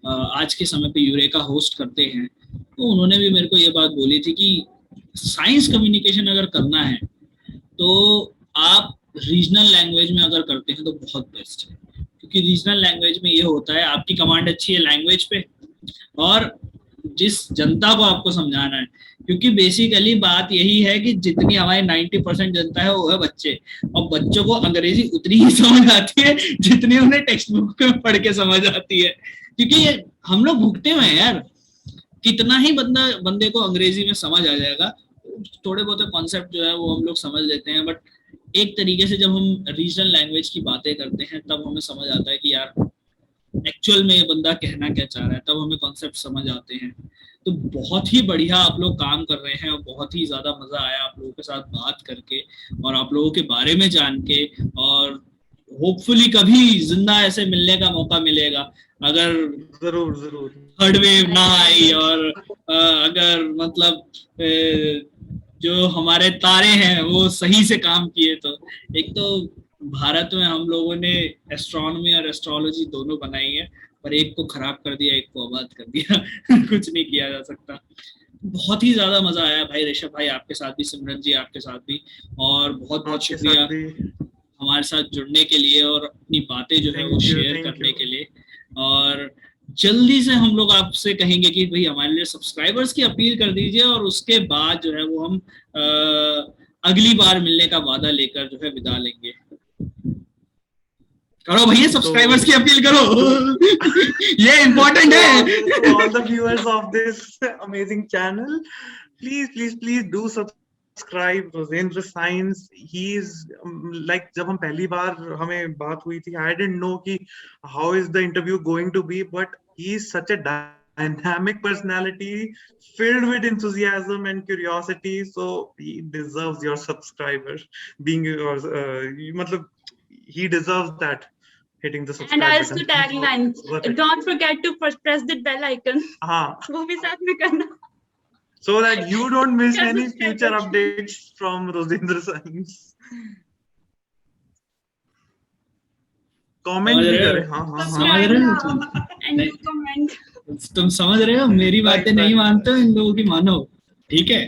Speaker 1: आज के समय पे यूरेका होस्ट करते हैं, तो उन्होंने भी मेरे को ये बात बोली थी कि साइंस कम्युनिकेशन अगर करना है तो आप रीजनल लैंग्वेज में अगर करते हैं तो बहुत बेस्ट है, क्योंकि रीजनल लैंग्वेज में ये होता है आपकी कमांड अच्छी है लैंग्वेज पे, और जिस जनता को आपको समझाना है, क्योंकि बेसिकली बात यही है कि जितनी हमारी 90% जनता है वो है बच्चे, और बच्चों को अंग्रेजी उतनी ही समझ आती है जितनी उन्हें टेक्स्ट बुक में पढ़ के समझ आती है, क्योंकि हम लोग भुगते हुए हैं यार, कितना ही बंदे को अंग्रेजी में समझ आ जाएगा, थोड़े बहुत कॉन्सेप्ट जो है वो हम लोग समझ लेते हैं, बट एक तरीके से जब हम रीजनल लैंग्वेज की बातें करते हैं तब हमें समझ आता है कि यार एक्चुअल में ये बंदा कहना क्या चाह रहा है, तब हमें कॉन्सेप्ट समझ आते हैं। तो बहुत ही बढ़िया आप लोग काम कर रहे हैं और बहुत ही ज्यादा मजा आया आप लोगों के साथ बात करके और आप लोगों के बारे में जान के, और होपफुली कभी जिंदा ऐसे मिलने का मौका मिलेगा अगर
Speaker 3: जरूर
Speaker 1: थर्ड वेव ना आई, और अगर मतलब जो हमारे तारे हैं वो सही से काम किए। तो एक तो भारत में हम लोगों ने एस्ट्रोनॉमी और एस्ट्रोलॉजी दोनों बनाई है, पर एक को खराब कर दिया, एक को आबाद कर दिया कुछ नहीं किया जा सकता। बहुत ही ज्यादा मजा आया भाई ऋषभ भाई, आपके साथ भी, सिमरन जी आपके साथ भी, और बहुत बहुत शुक्रिया हमारे साथ जुड़ने के लिए और अपनी बातें जो है वो शेयर करने के लिए। और जल्दी से हम लोग आपसे कहेंगे कि भाई हमारे लिए सब्सक्राइबर्स की अपील कर दीजिए, और उसके बाद जो है वो हम अगली बार मिलने का वादा लेकर जो है विदा लेंगे। करो भैया, सब्सक्राइबर्स की अपील करो ये इम्पोर्टेंट है।
Speaker 3: All the viewers of this amazing channel, please do subscribe रोजेंद्र साइंस। ही इज लाइक, जब हम पहली बार हमें बात हुई थी, आई डिडंट नो कि how is the interview going to be, but he is such a dynamic personality filled with enthusiasm and curiosity, so he deserves your subscriber being yours, matlab he deserves that, hitting the subscribe
Speaker 2: and
Speaker 3: button.
Speaker 2: also tagline, don't forget to press the bell icon, वो भी साथ में करना,
Speaker 3: so that you don't miss any future updates from Rosendra Science. Comment भी करें। हाँ
Speaker 1: समझ रहे हो
Speaker 2: कमेंट,
Speaker 1: तुम समझ रहे हो, मेरी बातें नहीं मानते हो, इन लोगों की मानो, ठीक है।